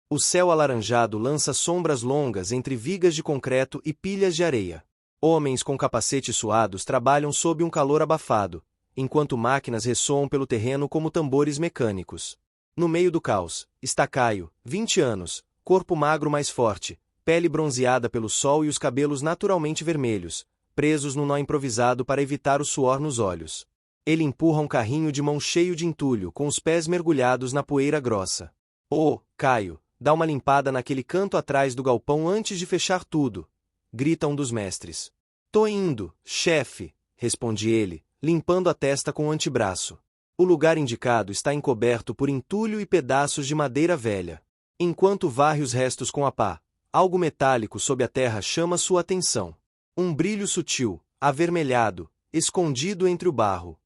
O céu alaranjado lança sombras longas entre vigas de concreto e pilhas de areia. Homens com capacetes suados trabalham sob um calor abafado, enquanto máquinas ressoam pelo terreno como tambores mecânicos. No meio do caos, está Caio, 20 anos, corpo magro mais forte, pele bronzeada pelo sol e os cabelos naturalmente vermelhos, presos num nó improvisado para evitar o suor nos olhos. Ele empurra um carrinho de mão cheio de entulho, com os pés mergulhados na poeira grossa. "Oh, Caio, dá uma limpada naquele canto atrás do galpão antes de fechar tudo", grita um dos mestres. "Tô indo, chefe", responde ele, limpando a testa com o antebraço. O lugar indicado está encoberto por entulho e pedaços de madeira velha. Enquanto varre os restos com a pá, algo metálico sob a terra chama sua atenção. Um brilho sutil, avermelhado, escondido entre o barro.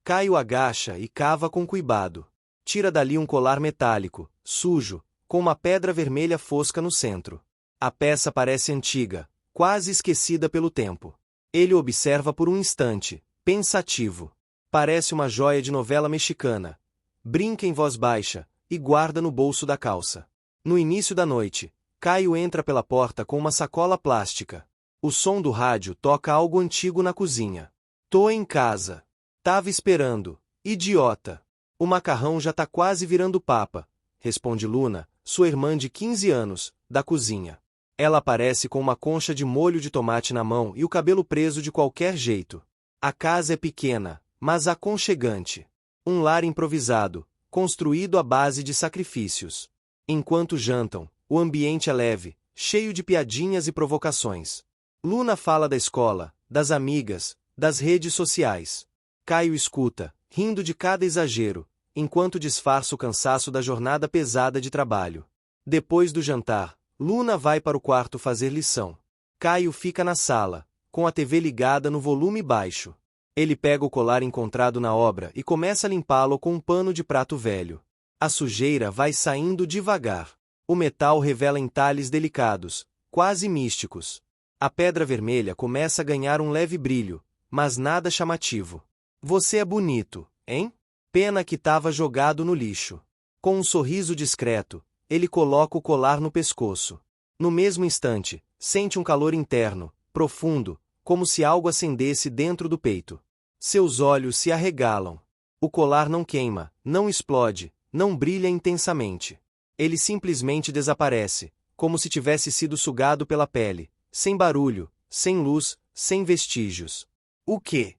Caio agacha e cava com cuidado. Tira dali um colar metálico, sujo, com uma pedra vermelha fosca no centro. A peça parece antiga, quase esquecida pelo tempo. Ele observa por um instante, pensativo. Parece uma joia de novela mexicana. Brinca em voz baixa, e guarda no bolso da calça. No início da noite, Caio entra pela porta com uma sacola plástica. O som do rádio toca algo antigo na cozinha. "Tô em casa. Tava esperando. Idiota. O macarrão já tá quase virando papa", responde Luna, sua irmã de 15 anos, da cozinha. Ela aparece com uma concha de molho de tomate na mão e o cabelo preso de qualquer jeito. A casa é pequena, mas aconchegante. Um lar improvisado, construído à base de sacrifícios. Enquanto jantam, o ambiente é leve, cheio de piadinhas e provocações. Luna fala da escola, das amigas, das redes sociais. Caio escuta, rindo de cada exagero, enquanto disfarça o cansaço da jornada pesada de trabalho. Depois do jantar, Luna vai para o quarto fazer lição. Caio fica na sala, com a TV ligada no volume baixo. Ele pega o colar encontrado na obra e começa a limpá-lo com um pano de prato velho. A sujeira vai saindo devagar. O metal revela entalhes delicados, quase místicos. A pedra vermelha começa a ganhar um leve brilho, mas nada chamativo. "Você é bonito, hein? Pena que estava jogado no lixo." Com um sorriso discreto, ele coloca o colar no pescoço. No mesmo instante, sente um calor interno, profundo, como se algo acendesse dentro do peito. Seus olhos se arregalam. O colar não queima, não explode, não brilha intensamente. Ele simplesmente desaparece, como se tivesse sido sugado pela pele, sem barulho, sem luz, sem vestígios. "O quê?"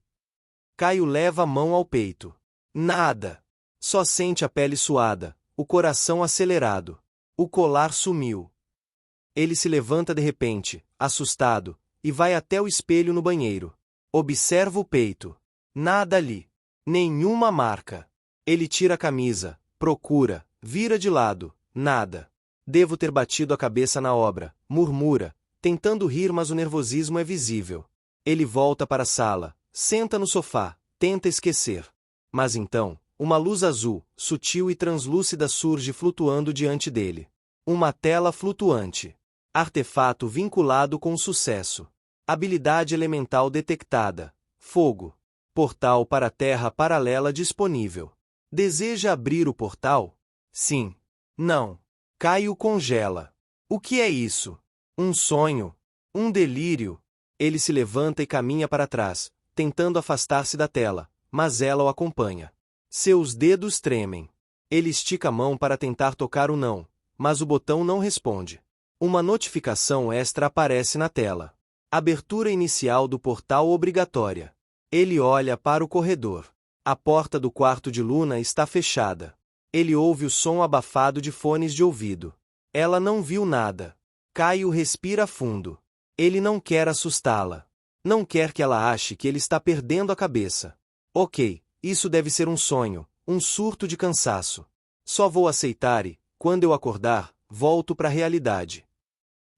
Caio leva a mão ao peito. "Nada." Só sente a pele suada, o coração acelerado. O colar sumiu. Ele se levanta de repente, assustado, e vai até o espelho no banheiro. Observa o peito. Nada ali. Nenhuma marca. Ele tira a camisa, procura, vira de lado, nada. "Devo ter batido a cabeça na obra", murmura, tentando rir, mas o nervosismo é visível. Ele volta para a sala, senta no sofá, tenta esquecer. Mas então, uma luz azul, sutil e translúcida surge flutuando diante dele. Uma tela flutuante. Artefato vinculado com sucesso. Habilidade elemental detectada. Fogo. Portal para a Terra paralela disponível. Deseja abrir o portal? Sim. Não. Caio congela. O que é isso? Um sonho? Um delírio? Ele se levanta e caminha para trás, tentando afastar-se da tela, mas ela o acompanha. Seus dedos tremem. Ele estica a mão para tentar tocar o não, mas o botão não responde. Uma notificação extra aparece na tela. Abertura inicial do portal obrigatória. Ele olha para o corredor. A porta do quarto de Luna está fechada. Ele ouve o som abafado de fones de ouvido. Ela não viu nada. Caio respira fundo. Ele não quer assustá-la. Não quer que ela ache que ele está perdendo a cabeça. Ok, isso deve ser um sonho, um surto de cansaço. Só vou aceitar e, quando eu acordar, volto para a realidade.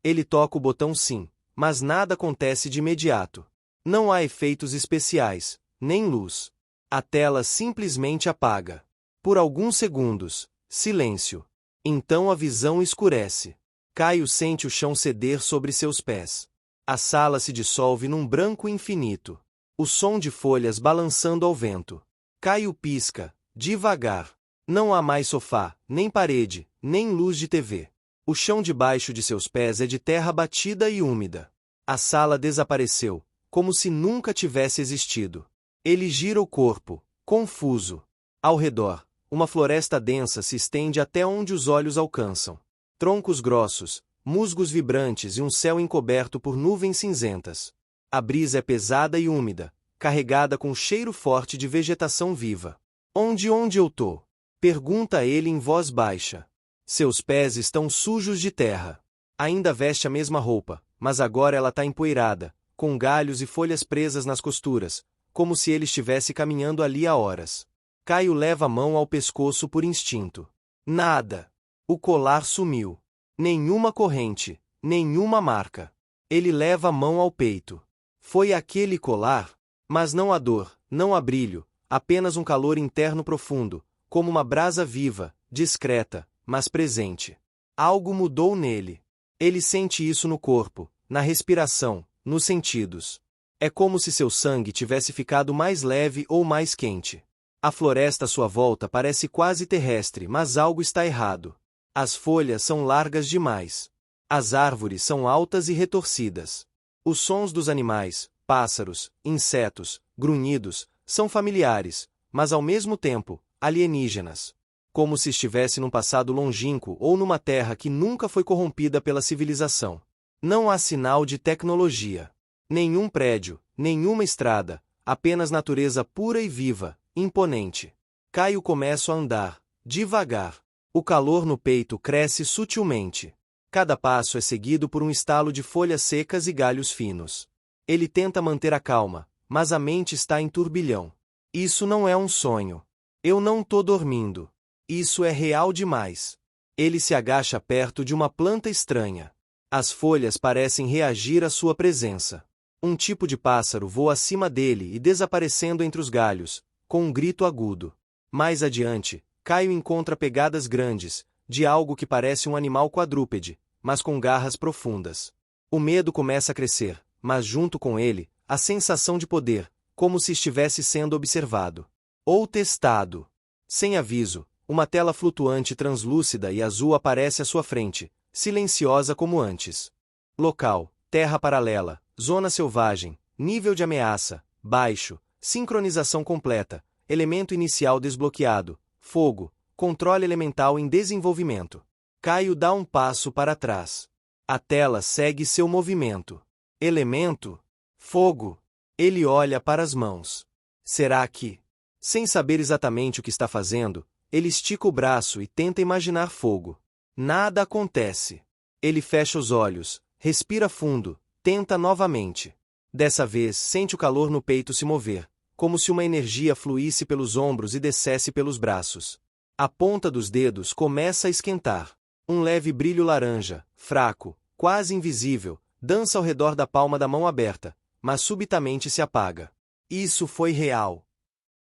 Ele toca o botão sim, mas nada acontece de imediato. Não há efeitos especiais, nem luz. A tela simplesmente apaga. Por alguns segundos, silêncio. Então a visão escurece. Caio sente o chão ceder sobre seus pés. A sala se dissolve num branco infinito. O som de folhas balançando ao vento. Caio pisca, devagar. Não há mais sofá, nem parede, nem luz de TV. O chão debaixo de seus pés é de terra batida e úmida. A sala desapareceu, como se nunca tivesse existido. Ele gira o corpo, confuso. Ao redor, uma floresta densa se estende até onde os olhos alcançam. Troncos grossos, musgos vibrantes e um céu encoberto por nuvens cinzentas. A brisa é pesada e úmida, carregada com cheiro forte de vegetação viva. Onde eu tô? Pergunta ele em voz baixa. Seus pés estão sujos de terra. Ainda veste a mesma roupa, mas agora ela está empoeirada, com galhos e folhas presas nas costuras, como se ele estivesse caminhando ali há horas. Caio leva a mão ao pescoço por instinto. Nada. O colar sumiu. Nenhuma corrente, nenhuma marca. Ele leva a mão ao peito. Foi aquele colar? Mas não há dor, não há brilho, apenas um calor interno profundo, como uma brasa viva, discreta, mas presente. Algo mudou nele. Ele sente isso no corpo, na respiração, nos sentidos. É como se seu sangue tivesse ficado mais leve ou mais quente. A floresta à sua volta parece quase terrestre, mas algo está errado. As folhas são largas demais. As árvores são altas e retorcidas. Os sons dos animais, pássaros, insetos, grunhidos, são familiares, mas ao mesmo tempo, alienígenas. Como se estivesse num passado longínquo ou numa terra que nunca foi corrompida pela civilização. Não há sinal de tecnologia. Nenhum prédio, nenhuma estrada, apenas natureza pura e viva, imponente. Caio começa a andar, devagar. O calor no peito cresce sutilmente. Cada passo é seguido por um estalo de folhas secas e galhos finos. Ele tenta manter a calma, mas a mente está em turbilhão. Isso não é um sonho. Eu não tô dormindo. Isso é real demais. Ele se agacha perto de uma planta estranha. As folhas parecem reagir à sua presença. Um tipo de pássaro voa acima dele e desaparecendo entre os galhos, com um grito agudo. Mais adiante, Caio encontra pegadas grandes, de algo que parece um animal quadrúpede, mas com garras profundas. O medo começa a crescer, mas junto com ele, a sensação de poder, como se estivesse sendo observado. Ou testado. Sem aviso, uma tela flutuante translúcida e azul aparece à sua frente, silenciosa como antes. Local, terra paralela, zona selvagem, nível de ameaça, baixo, sincronização completa, elemento inicial desbloqueado, fogo, controle elemental em desenvolvimento. Caio dá um passo para trás. A tela segue seu movimento. Elemento? Fogo. Ele olha para as mãos. Será que? Sem saber exatamente o que está fazendo, ele estica o braço e tenta imaginar fogo. Nada acontece. Ele fecha os olhos, respira fundo, tenta novamente. Dessa vez sente o calor no peito se mover, como se uma energia fluísse pelos ombros e descesse pelos braços. A ponta dos dedos começa a esquentar. Um leve brilho laranja, fraco, quase invisível, dança ao redor da palma da mão aberta, mas subitamente se apaga. Isso foi real.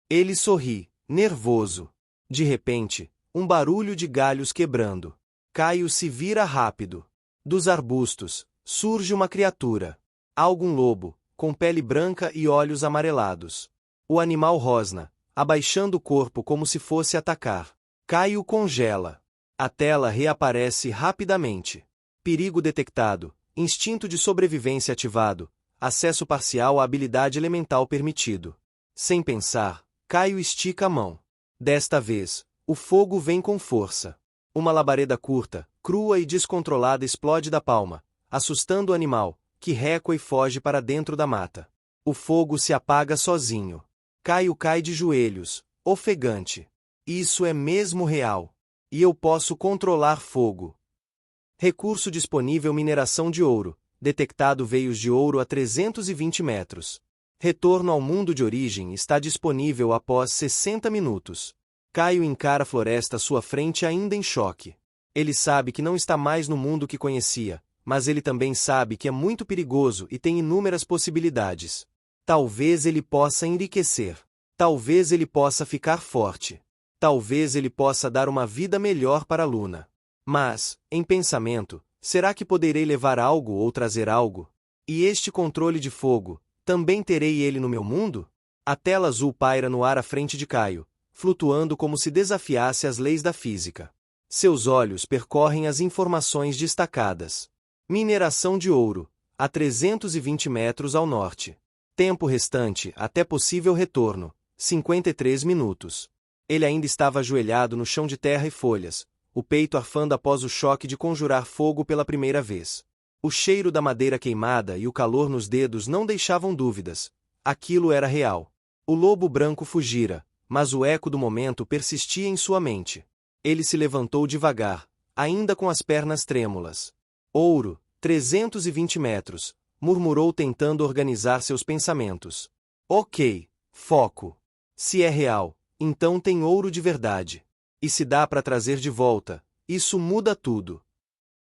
Ele sorri, nervoso. De repente, um barulho de galhos quebrando. Caio se vira rápido. Dos arbustos, surge uma criatura. Algum lobo, com pele branca e olhos amarelados. O animal rosna, abaixando o corpo como se fosse atacar. Caio congela. A tela reaparece rapidamente. Perigo detectado, instinto de sobrevivência ativado, acesso parcial à habilidade elemental permitido. Sem pensar, Caio estica a mão. Desta vez, o fogo vem com força. Uma labareda curta, crua e descontrolada explode da palma, assustando o animal, que recua e foge para dentro da mata. O fogo se apaga sozinho. Caio cai de joelhos, ofegante. Isso é mesmo real. E eu posso controlar fogo. Recurso disponível: mineração de ouro. Detectado veios de ouro a 320 metros. Retorno ao mundo de origem está disponível após 60 minutos. Caio encara a floresta à sua frente ainda em choque. Ele sabe que não está mais no mundo que conhecia, mas ele também sabe que é muito perigoso e tem inúmeras possibilidades. Talvez ele possa enriquecer. Talvez ele possa ficar forte. Talvez ele possa dar uma vida melhor para Luna. Mas, em pensamento, será que poderei levar algo ou trazer algo? E este controle de fogo, também terei ele no meu mundo? A tela azul paira no ar à frente de Caio, flutuando como se desafiasse as leis da física. Seus olhos percorrem as informações destacadas. Mineração de ouro, a 320 metros ao norte. Tempo restante até possível retorno, 53 minutos. Ele ainda estava ajoelhado no chão de terra e folhas, o peito arfando após o choque de conjurar fogo pela primeira vez. O cheiro da madeira queimada e o calor nos dedos não deixavam dúvidas. Aquilo era real. O lobo branco fugira, mas o eco do momento persistia em sua mente. Ele se levantou devagar, ainda com as pernas trêmulas. Ouro, 320 metros, murmurou tentando organizar seus pensamentos. Ok, foco. Se é real, então tem ouro de verdade. E se dá para trazer de volta, isso muda tudo.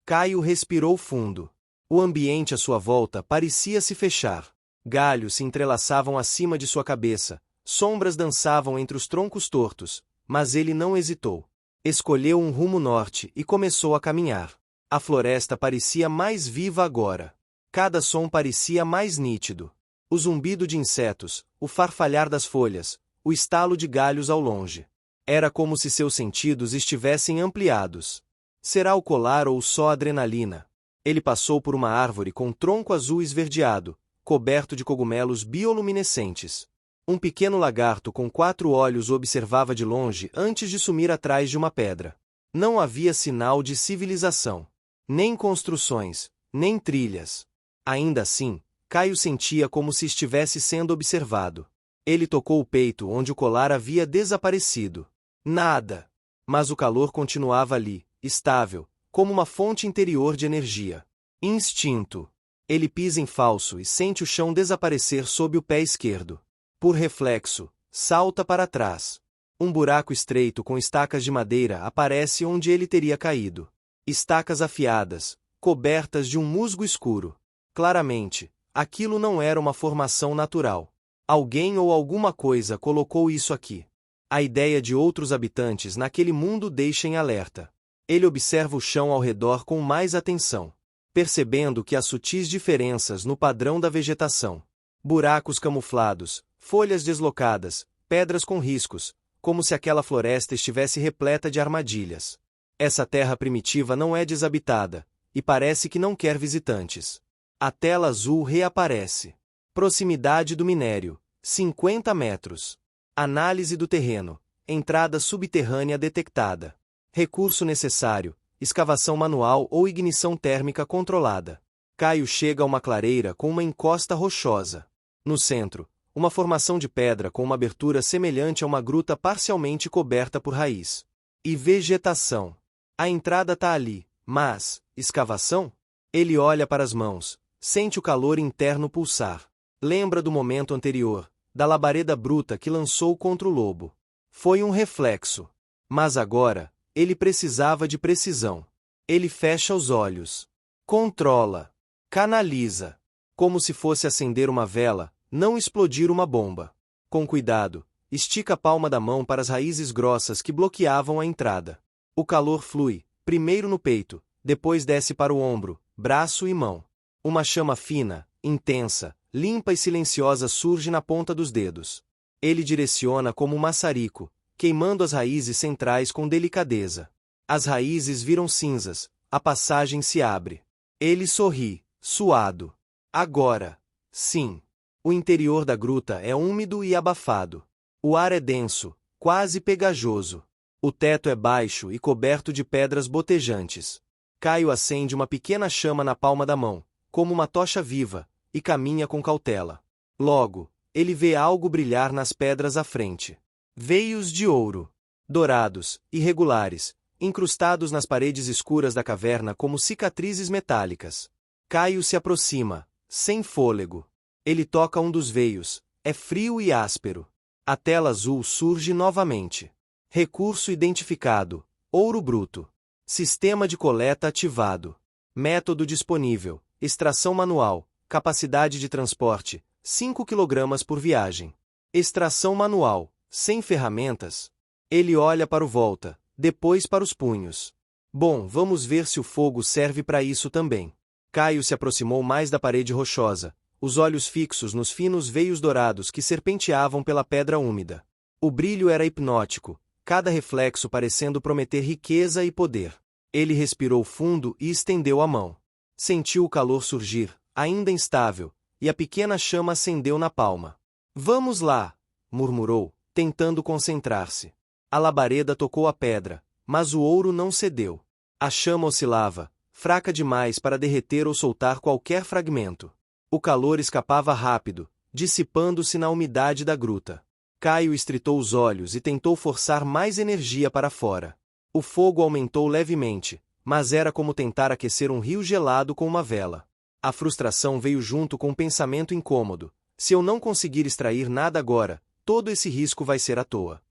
Caio respirou fundo. O ambiente à sua volta parecia se fechar. Galhos se entrelaçavam acima de sua cabeça, sombras dançavam entre os troncos tortos, mas ele não hesitou. Escolheu um rumo norte e começou a caminhar. A floresta parecia mais viva agora. Cada som parecia mais nítido. O zumbido de insetos, o farfalhar das folhas, o estalo de galhos ao longe. Era como se seus sentidos estivessem ampliados. Será o colar ou só adrenalina? Ele passou por uma árvore com tronco azul esverdeado, coberto de cogumelos bioluminescentes. Um pequeno lagarto com 4 olhos o observava de longe antes de sumir atrás de uma pedra. Não havia sinal de civilização. Nem construções, nem trilhas. Ainda assim, Caio sentia como se estivesse sendo observado. Ele tocou o peito onde o colar havia desaparecido. Nada. Mas o calor continuava ali, estável, como uma fonte interior de energia. Instinto. Ele pisa em falso e sente o chão desaparecer sob o pé esquerdo. Por reflexo, salta para trás. Um buraco estreito com estacas de madeira aparece onde ele teria caído. Estacas afiadas, cobertas de um musgo escuro. Claramente, aquilo não era uma formação natural. Alguém ou alguma coisa colocou isso aqui. A ideia de outros habitantes naquele mundo deixa em alerta. Ele observa o chão ao redor com mais atenção, percebendo que há sutis diferenças no padrão da vegetação. Buracos camuflados, folhas deslocadas, pedras com riscos, como se aquela floresta estivesse repleta de armadilhas. Essa terra primitiva não é desabitada, e parece que não quer visitantes. A tela azul reaparece. Proximidade do minério, 50 metros. Análise do terreno, entrada subterrânea detectada. Recurso necessário, escavação manual ou ignição térmica controlada. Caio chega a uma clareira com uma encosta rochosa. No centro, uma formação de pedra com uma abertura semelhante a uma gruta parcialmente coberta por raiz. E vegetação. A entrada tá ali, mas, escavação? Ele olha para as mãos, sente o calor interno pulsar. Lembra do momento anterior, da labareda bruta que lançou contra o lobo. Foi um reflexo. Mas agora, ele precisava de precisão. Ele fecha os olhos. Controla. Canaliza. Como se fosse acender uma vela, não explodir uma bomba. Com cuidado, estica a palma da mão para as raízes grossas que bloqueavam a entrada. O calor flui, primeiro no peito, depois desce para o ombro, braço e mão. Uma chama fina, intensa, limpa e silenciosa surge na ponta dos dedos. Ele direciona como um maçarico, queimando as raízes centrais com delicadeza. As raízes viram cinzas, a passagem se abre. Ele sorri, suado. Agora. Sim. O interior da gruta é úmido e abafado. O ar é denso, quase pegajoso. O teto é baixo e coberto de pedras botejantes. Caio acende uma pequena chama na palma da mão, como uma tocha viva, e caminha com cautela. Logo, ele vê algo brilhar nas pedras à frente. Veios de ouro. Dourados, irregulares, incrustados nas paredes escuras da caverna como cicatrizes metálicas. Caio se aproxima, sem fôlego. Ele toca um dos veios, é frio e áspero. A tela azul surge novamente. Recurso identificado, ouro bruto. Sistema de coleta ativado. Método disponível, extração manual, capacidade de transporte, 5 kg por viagem. Extração manual, sem ferramentas. Ele olha para o volta, depois para os punhos. Bom, vamos ver se o fogo serve para isso também. Caio se aproximou mais da parede rochosa, os olhos fixos nos finos veios dourados que serpenteavam pela pedra úmida. O brilho era hipnótico, cada reflexo parecendo prometer riqueza e poder. Ele respirou fundo e estendeu a mão. Sentiu o calor surgir, ainda instável, e a pequena chama acendeu na palma. Vamos lá, murmurou, tentando concentrar-se. A labareda tocou a pedra, mas o ouro não cedeu. A chama oscilava, fraca demais para derreter ou soltar qualquer fragmento. O calor escapava rápido, dissipando-se na umidade da gruta. Caio estreitou os olhos e tentou forçar mais energia para fora. O fogo aumentou levemente, mas era como tentar aquecer um rio gelado com uma vela. A frustração veio junto com um pensamento incômodo. Se eu não conseguir extrair nada agora, todo esse risco vai ser à toa.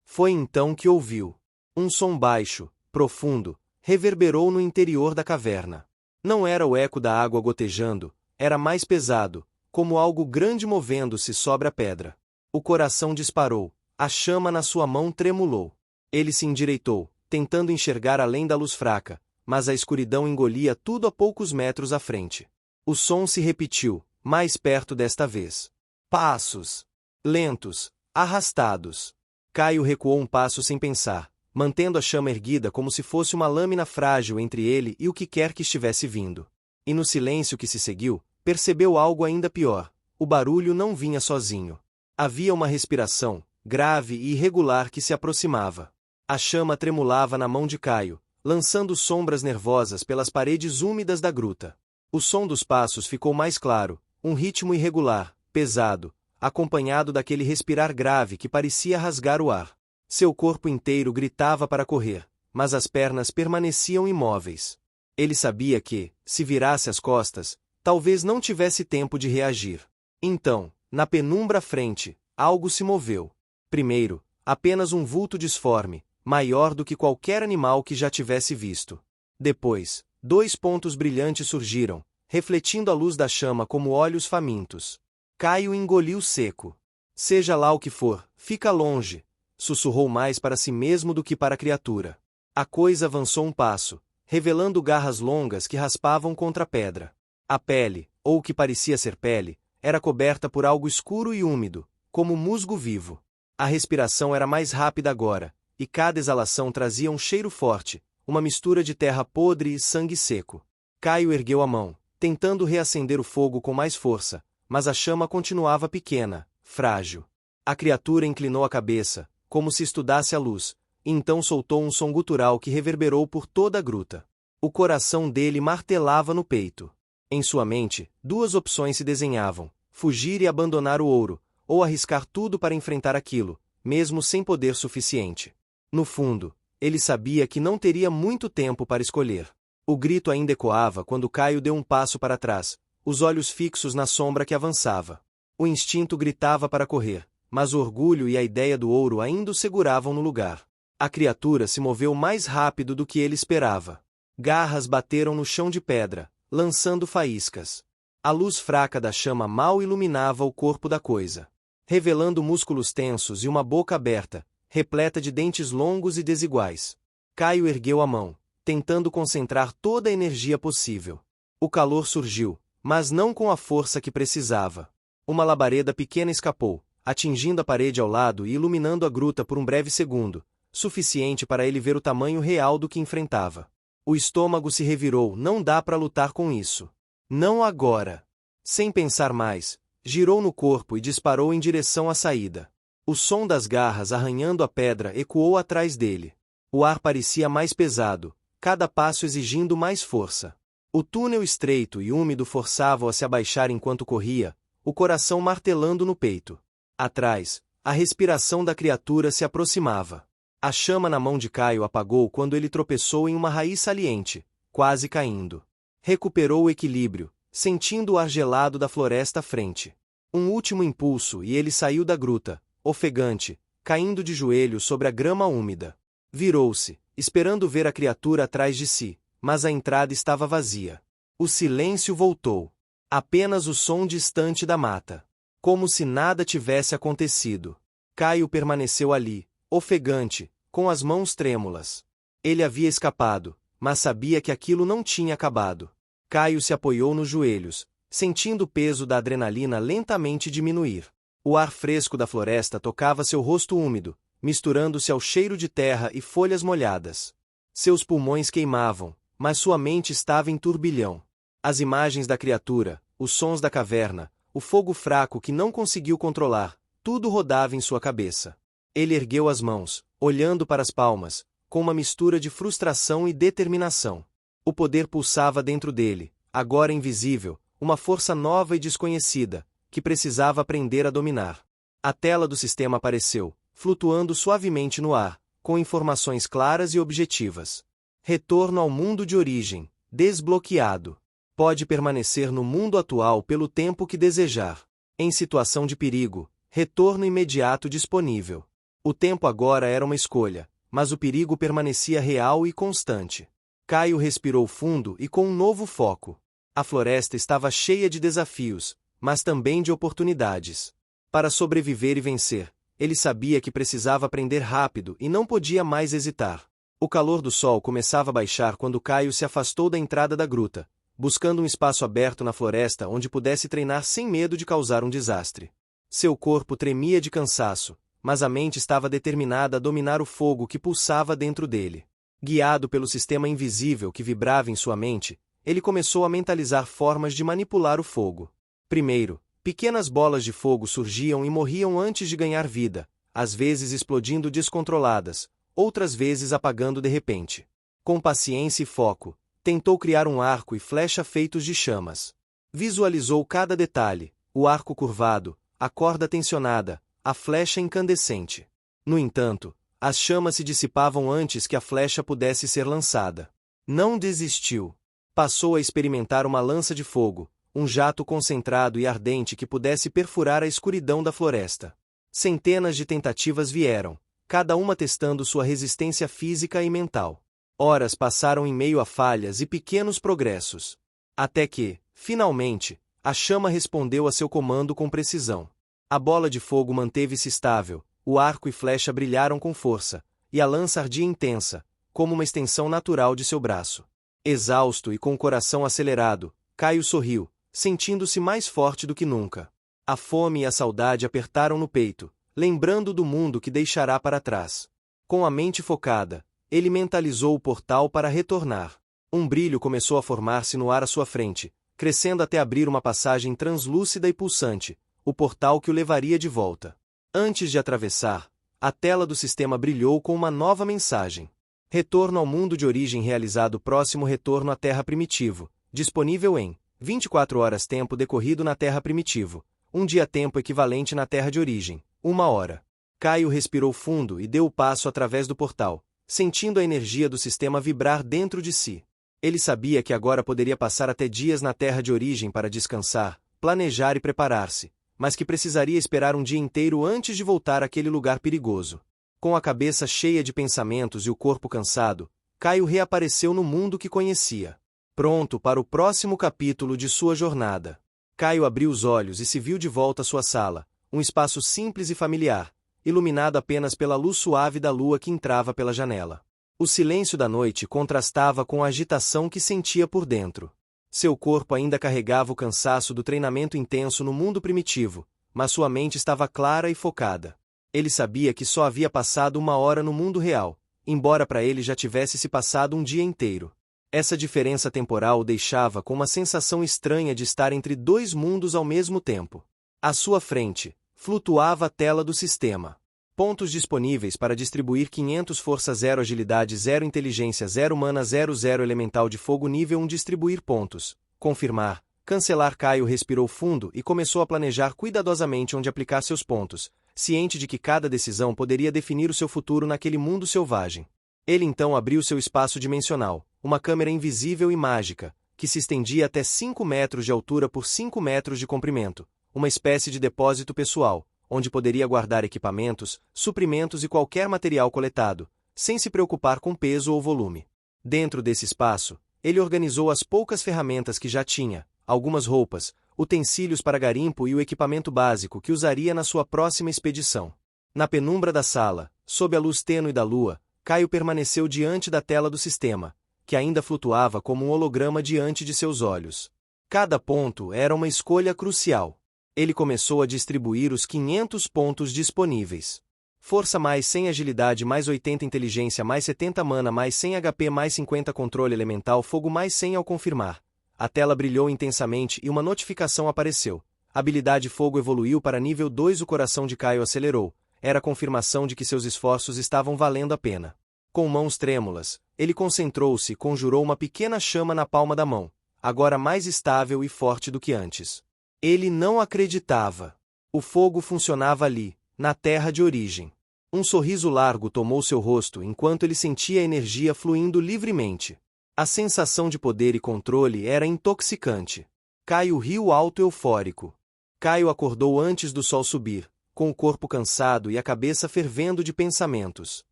Foi então que ouviu. Um som baixo, profundo, reverberou no interior da caverna. Não era o eco da água gotejando, era mais pesado, como algo grande movendo-se sobre a pedra. O coração disparou, a chama na sua mão tremulou. Ele se endireitou, tentando enxergar além da luz fraca, mas a escuridão engolia tudo a poucos metros à frente. O som se repetiu, mais perto desta vez. Passos. Lentos, arrastados. Caio recuou um passo sem pensar, mantendo a chama erguida como se fosse uma lâmina frágil entre ele e o que quer que estivesse vindo. E no silêncio que se seguiu, percebeu algo ainda pior. O barulho não vinha sozinho. Havia uma respiração, grave e irregular que se aproximava. A chama tremulava na mão de Caio, lançando sombras nervosas pelas paredes úmidas da gruta. O som dos passos ficou mais claro, um ritmo irregular, pesado, acompanhado daquele respirar grave que parecia rasgar o ar. Seu corpo inteiro gritava para correr, mas as pernas permaneciam imóveis. Ele sabia que, se virasse as costas, talvez não tivesse tempo de reagir. Então, na penumbra à frente, algo se moveu. Primeiro, apenas um vulto disforme, maior do que qualquer animal que já tivesse visto. Depois, 2 pontos brilhantes surgiram, refletindo a luz da chama como olhos famintos. Caio engoliu seco. Seja lá o que for, fica longe, sussurrou mais para si mesmo do que para a criatura. A coisa avançou um passo, revelando garras longas que raspavam contra a pedra. A pele, ou o que parecia ser pele, era coberta por algo escuro e úmido, como musgo vivo. A respiração era mais rápida agora, e cada exalação trazia um cheiro forte, uma mistura de terra podre e sangue seco. Caio ergueu a mão, tentando reacender o fogo com mais força, mas a chama continuava pequena, frágil. A criatura inclinou a cabeça, como se estudasse a luz, e então soltou um som gutural que reverberou por toda a gruta. O coração dele martelava no peito. Em sua mente, 2 opções se desenhavam: fugir e abandonar o ouro, ou arriscar tudo para enfrentar aquilo, mesmo sem poder suficiente. No fundo, ele sabia que não teria muito tempo para escolher. O grito ainda ecoava quando Caio deu um passo para trás, os olhos fixos na sombra que avançava. O instinto gritava para correr, mas o orgulho e a ideia do ouro ainda o seguravam no lugar. A criatura se moveu mais rápido do que ele esperava. Garras bateram no chão de pedra, lançando faíscas. A luz fraca da chama mal iluminava o corpo da coisa, revelando músculos tensos e uma boca aberta, repleta de dentes longos e desiguais. Caio ergueu a mão, tentando concentrar toda a energia possível. O calor surgiu, mas não com a força que precisava. Uma labareda pequena escapou, atingindo a parede ao lado e iluminando a gruta por um breve segundo, suficiente para ele ver o tamanho real do que enfrentava. O estômago se revirou. Não dá para lutar com isso. Não agora. Sem pensar mais, girou no corpo e disparou em direção à saída. O som das garras arranhando a pedra ecoou atrás dele. O ar parecia mais pesado, cada passo exigindo mais força. O túnel estreito e úmido forçava-o a se abaixar enquanto corria, o coração martelando no peito. Atrás, a respiração da criatura se aproximava. A chama na mão de Caio apagou quando ele tropeçou em uma raiz saliente, quase caindo. Recuperou o equilíbrio, sentindo o ar gelado da floresta à frente. Um último impulso e ele saiu da gruta, ofegante, caindo de joelhos sobre a grama úmida. Virou-se, esperando ver a criatura atrás de si, mas a entrada estava vazia. O silêncio voltou. Apenas o som distante da mata. Como se nada tivesse acontecido. Caio permaneceu ali, ofegante, com as mãos trêmulas. Ele havia escapado, mas sabia que aquilo não tinha acabado. Caio se apoiou nos joelhos, sentindo o peso da adrenalina lentamente diminuir. O ar fresco da floresta tocava seu rosto úmido, misturando-se ao cheiro de terra e folhas molhadas. Seus pulmões queimavam, mas sua mente estava em turbilhão. As imagens da criatura, os sons da caverna, o fogo fraco que não conseguiu controlar, tudo rodava em sua cabeça. Ele ergueu as mãos, olhando para as palmas, com uma mistura de frustração e determinação. O poder pulsava dentro dele, agora invisível, uma força nova e desconhecida, que precisava aprender a dominar. A tela do sistema apareceu, flutuando suavemente no ar, com informações claras e objetivas. Retorno ao mundo de origem, desbloqueado. Pode permanecer no mundo atual pelo tempo que desejar. Em situação de perigo, retorno imediato disponível. O tempo agora era uma escolha, mas o perigo permanecia real e constante. Caio respirou fundo e com um novo foco. A floresta estava cheia de desafios, mas também de oportunidades. Para sobreviver e vencer, ele sabia que precisava aprender rápido e não podia mais hesitar. O calor do sol começava a baixar quando Caio se afastou da entrada da gruta, buscando um espaço aberto na floresta onde pudesse treinar sem medo de causar um desastre. Seu corpo tremia de cansaço, mas a mente estava determinada a dominar o fogo que pulsava dentro dele. Guiado pelo sistema invisível que vibrava em sua mente, ele começou a mentalizar formas de manipular o fogo. Primeiro, pequenas bolas de fogo surgiam e morriam antes de ganhar vida, às vezes explodindo descontroladas, outras vezes apagando de repente. Com paciência e foco, tentou criar um arco e flecha feitos de chamas. Visualizou cada detalhe, o arco curvado, a corda tensionada, a flecha incandescente. No entanto, as chamas se dissipavam antes que a flecha pudesse ser lançada. Não desistiu. Passou a experimentar uma lança de fogo, um jato concentrado e ardente que pudesse perfurar a escuridão da floresta. Centenas de tentativas vieram, cada uma testando sua resistência física e mental. Horas passaram em meio a falhas e pequenos progressos. Até que, finalmente, a chama respondeu a seu comando com precisão. A bola de fogo manteve-se estável, o arco e flecha brilharam com força, e a lança ardia intensa, como uma extensão natural de seu braço. Exausto e com o coração acelerado, Caio sorriu, sentindo-se mais forte do que nunca. A fome e a saudade apertaram no peito, lembrando do mundo que deixará para trás. Com a mente focada, ele mentalizou o portal para retornar. Um brilho começou a formar-se no ar à sua frente, crescendo até abrir uma passagem translúcida e pulsante, o portal que o levaria de volta. Antes de atravessar, a tela do sistema brilhou com uma nova mensagem. Retorno ao mundo de origem realizado. Próximo retorno à Terra Primitivo, disponível em 24 horas. Tempo decorrido na Terra Primitivo, um dia. Tempo equivalente na Terra de origem, 1 hora. Caio respirou fundo e deu o passo através do portal, sentindo a energia do sistema vibrar dentro de si. Ele sabia que agora poderia passar até dias na Terra de origem para descansar, planejar e preparar-se, mas que precisaria esperar um dia inteiro antes de voltar àquele lugar perigoso. Com a cabeça cheia de pensamentos e o corpo cansado, Caio reapareceu no mundo que conhecia. Pronto para o próximo capítulo de sua jornada. Caio abriu os olhos e se viu de volta à sua sala, um espaço simples e familiar, iluminado apenas pela luz suave da lua que entrava pela janela. O silêncio da noite contrastava com a agitação que sentia por dentro. Seu corpo ainda carregava o cansaço do treinamento intenso no mundo primitivo, mas sua mente estava clara e focada. Ele sabia que só havia passado 1 hora no mundo real, embora para ele já tivesse se passado um dia inteiro. Essa diferença temporal o deixava com uma sensação estranha de estar entre 2 mundos ao mesmo tempo. À sua frente, flutuava a tela do sistema. Pontos disponíveis para distribuir 500 força 0 agilidade 0 inteligência 0 mana 00 elemental de fogo nível 1 distribuir pontos. Confirmar, cancelar. Caio respirou fundo e começou a planejar cuidadosamente onde aplicar seus pontos, ciente de que cada decisão poderia definir o seu futuro naquele mundo selvagem. Ele então abriu seu espaço dimensional, uma câmera invisível e mágica, que se estendia até 5 metros de altura por 5 metros de comprimento, uma espécie de depósito pessoal, onde poderia guardar equipamentos, suprimentos e qualquer material coletado, sem se preocupar com peso ou volume. Dentro desse espaço, ele organizou as poucas ferramentas que já tinha, algumas roupas, utensílios para garimpo e o equipamento básico que usaria na sua próxima expedição. Na penumbra da sala, sob a luz tênue da lua, Caio permaneceu diante da tela do sistema, que ainda flutuava como um holograma diante de seus olhos. Cada ponto era uma escolha crucial. Ele começou a distribuir os 500 pontos disponíveis. Força mais 100 agilidade mais 80 inteligência mais 70 mana mais 100 HP mais 50 controle elemental fogo mais 100 ao confirmar. A tela brilhou intensamente e uma notificação apareceu. Habilidade fogo evoluiu para nível 2. O coração de Caio acelerou. Era a confirmação de que seus esforços estavam valendo a pena. Com mãos trêmulas, ele concentrou-se e conjurou uma pequena chama na palma da mão, agora mais estável e forte do que antes. Ele não acreditava. O fogo funcionava ali, na terra de origem. Um sorriso largo tomou seu rosto enquanto ele sentia a energia fluindo livremente. A sensação de poder e controle era intoxicante. Caio riu alto eufórico. Caio acordou antes do sol subir, com o corpo cansado e a cabeça fervendo de pensamentos.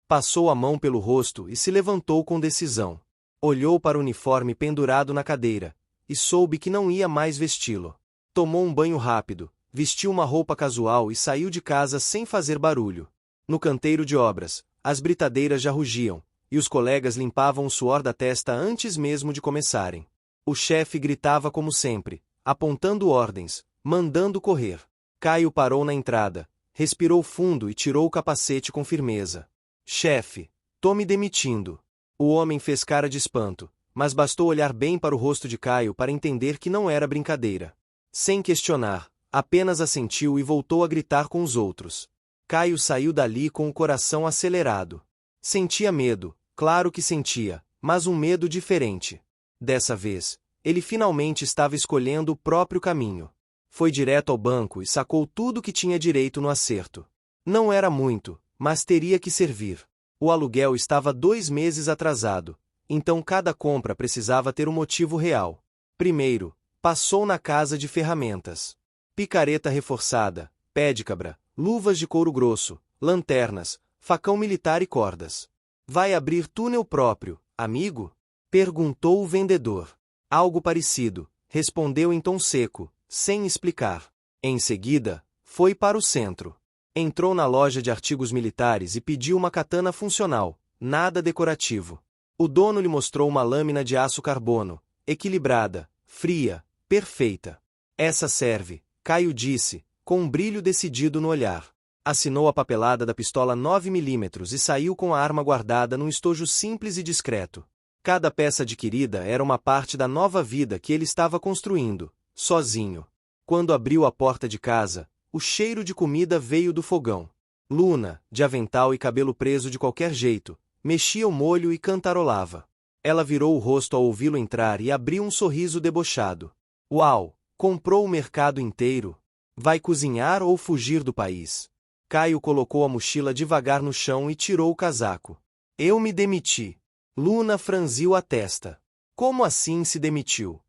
Passou a mão pelo rosto e se levantou com decisão. Olhou para o uniforme pendurado na cadeira, e soube que não ia mais vesti-lo. Tomou um banho rápido, vestiu uma roupa casual e saiu de casa sem fazer barulho. No canteiro de obras, as britadeiras já rugiam, e os colegas limpavam o suor da testa antes mesmo de começarem. O chefe gritava como sempre, apontando ordens, mandando correr. Caio parou na entrada, respirou fundo e tirou o capacete com firmeza. Chefe, tô me demitindo. O homem fez cara de espanto, mas bastou olhar bem para o rosto de Caio para entender que não era brincadeira. Sem questionar, apenas assentiu e voltou a gritar com os outros. Caio saiu dali com o coração acelerado. Sentia medo, claro que sentia, mas um medo diferente. Dessa vez, ele finalmente estava escolhendo o próprio caminho. Foi direto ao banco e sacou tudo que tinha direito no acerto. Não era muito, mas teria que servir. O aluguel estava 2 meses atrasado, então cada compra precisava ter um motivo real. Primeiro, passou na casa de ferramentas. Picareta reforçada, pé de cabra, luvas de couro grosso, lanternas, facão militar e cordas. Vai abrir túnel próprio, amigo? Perguntou o vendedor. Algo parecido, respondeu em tom seco, sem explicar. Em seguida, foi para o centro. Entrou na loja de artigos militares e pediu uma katana funcional, nada decorativo. O dono lhe mostrou uma lâmina de aço carbono, equilibrada, fria, perfeita. Essa serve, Caio disse, com um brilho decidido no olhar. Assinou a papelada da pistola 9mm e saiu com a arma guardada num estojo simples e discreto. Cada peça adquirida era uma parte da nova vida que ele estava construindo, sozinho. Quando abriu a porta de casa, o cheiro de comida veio do fogão. Luna, de avental e cabelo preso de qualquer jeito, mexia o molho e cantarolava. Ela virou o rosto ao ouvi-lo entrar e abriu um sorriso debochado. Uau! Comprou o mercado inteiro? Vai cozinhar ou fugir do país? Caio colocou a mochila devagar no chão e tirou o casaco. Eu me demiti. Luna franziu a testa. Como assim se demitiu?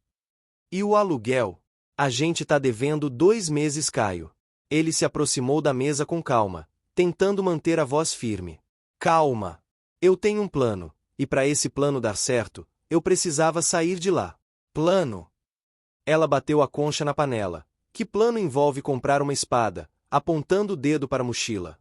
E o aluguel? A gente tá devendo 2 meses, Caio. Ele se aproximou da mesa com calma, tentando manter a voz firme. Calma. Eu tenho um plano, e para esse plano dar certo, eu precisava sair de lá. Plano? Ela bateu a concha na panela. Que plano envolve comprar uma espada, apontando o dedo para a mochila?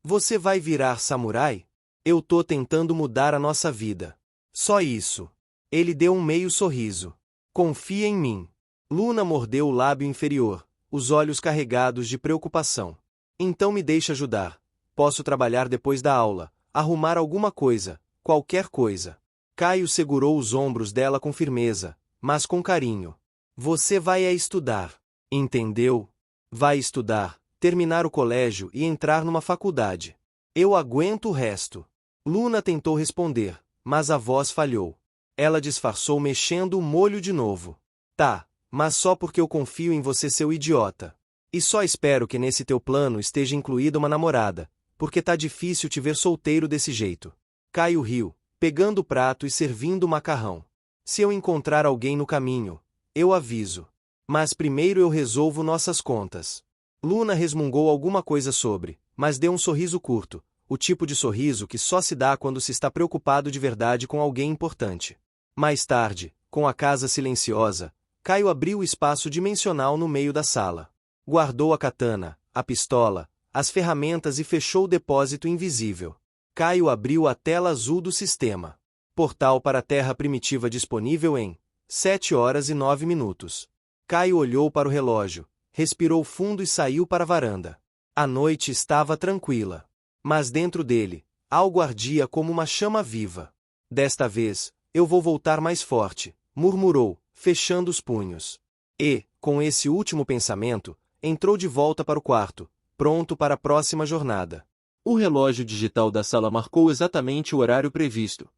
Você vai virar samurai? Eu tô tentando mudar a nossa vida. Só isso. Ele deu um meio sorriso. Confia em mim. Luna mordeu o lábio inferior, os olhos carregados de preocupação. Então me deixa ajudar. Posso trabalhar depois da aula, arrumar alguma coisa, qualquer coisa. Caio segurou os ombros dela com firmeza, mas com carinho. Você vai estudar. Entendeu? Vai estudar, terminar o colégio e entrar numa faculdade. Eu aguento o resto. Luna tentou responder, mas a voz falhou. Ela disfarçou mexendo o molho de novo. Tá, mas só porque eu confio em você, seu idiota. E só espero que nesse teu plano esteja incluída uma namorada, porque tá difícil te ver solteiro desse jeito. Caio riu, pegando o prato e servindo o macarrão. Se eu encontrar alguém no caminho, eu aviso. Mas primeiro eu resolvo nossas contas. Luna resmungou alguma coisa sobre, mas deu um sorriso curto, o tipo de sorriso que só se dá quando se está preocupado de verdade com alguém importante. Mais tarde, com a casa silenciosa, Caio abriu o espaço dimensional no meio da sala. Guardou a katana, a pistola, as ferramentas e fechou o depósito invisível. Caio abriu a tela azul do sistema. Portal para a Terra primitiva disponível em 7h09. Caio olhou para o relógio, respirou fundo e saiu para a varanda. A noite estava tranquila. Mas dentro dele, algo ardia como uma chama viva. Desta vez, eu vou voltar mais forte, murmurou, fechando os punhos. E, com esse último pensamento, entrou de volta para o quarto, pronto para a próxima jornada. O relógio digital da sala marcou exatamente o horário previsto.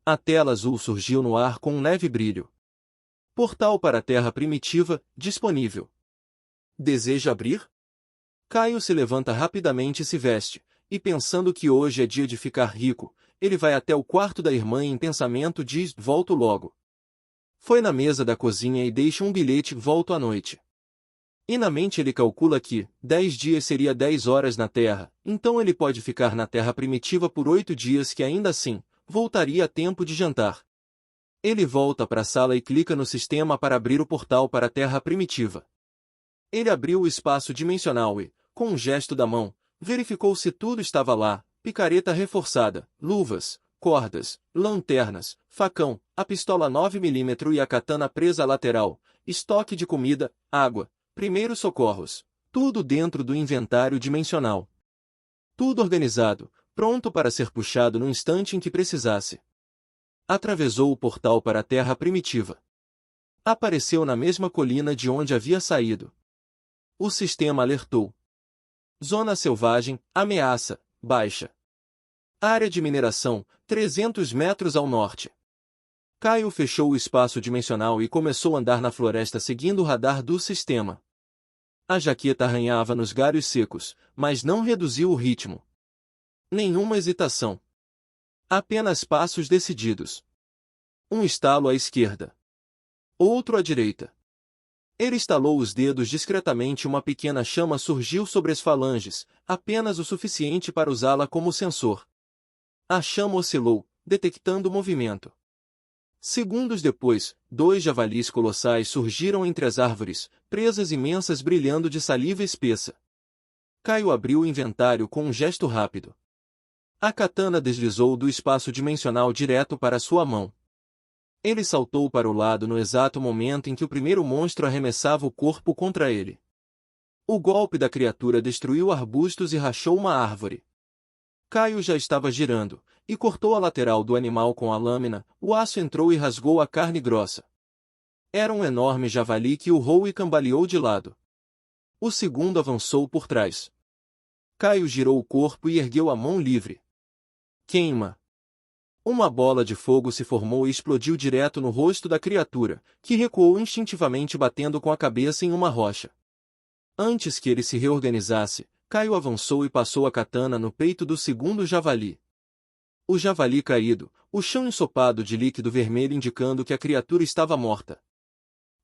A tela azul surgiu no ar com um leve brilho. Portal para a Terra primitiva, disponível. Deseja abrir? Caio se levanta rapidamente e se veste, e pensando que hoje é dia de ficar rico, ele vai até o quarto da irmã e em pensamento diz, volto logo. Foi na mesa da cozinha e deixa um bilhete, volto à noite. E na mente ele calcula que 10 dias seria 10 horas na Terra, então ele pode ficar na Terra primitiva por 8 dias que ainda assim, voltaria a tempo de jantar. Ele volta para a sala e clica no sistema para abrir o portal para a Terra primitiva. Ele abriu o espaço dimensional e, com um gesto da mão, verificou se tudo estava lá, picareta reforçada, luvas, cordas, lanternas, facão, a pistola 9mm e a katana presa à lateral, estoque de comida, água, primeiros socorros, tudo dentro do inventário dimensional. Tudo organizado, pronto para ser puxado no instante em que precisasse. Atravessou o portal para a Terra primitiva. Apareceu na mesma colina de onde havia saído. O sistema alertou. Zona selvagem, ameaça, baixa. Área de mineração, 300 metros ao norte. Caio fechou o espaço dimensional e começou a andar na floresta seguindo o radar do sistema. A jaqueta arranhava nos galhos secos, mas não reduziu o ritmo. Nenhuma hesitação. Apenas passos decididos. Um estalo à esquerda. Outro à direita. Ele estalou os dedos discretamente e uma pequena chama surgiu sobre as falanges, apenas o suficiente para usá-la como sensor. A chama oscilou, detectando o movimento. Segundos depois, 2 javalis colossais surgiram entre as árvores, presas imensas brilhando de saliva espessa. Caio abriu o inventário com um gesto rápido. A katana deslizou do espaço dimensional direto para sua mão. Ele saltou para o lado no exato momento em que o primeiro monstro arremessava o corpo contra ele. O golpe da criatura destruiu arbustos e rachou uma árvore. Caio já estava girando, e cortou a lateral do animal com a lâmina, o aço entrou e rasgou a carne grossa. Era um enorme javali que urrou e cambaleou de lado. O segundo avançou por trás. Caio girou o corpo e ergueu a mão livre. Queima! Uma bola de fogo se formou e explodiu direto no rosto da criatura, que recuou instintivamente batendo com a cabeça em uma rocha. Antes que ele se reorganizasse, Caio avançou e passou a katana no peito do segundo javali. O javali caído, o chão ensopado de líquido vermelho indicando que a criatura estava morta.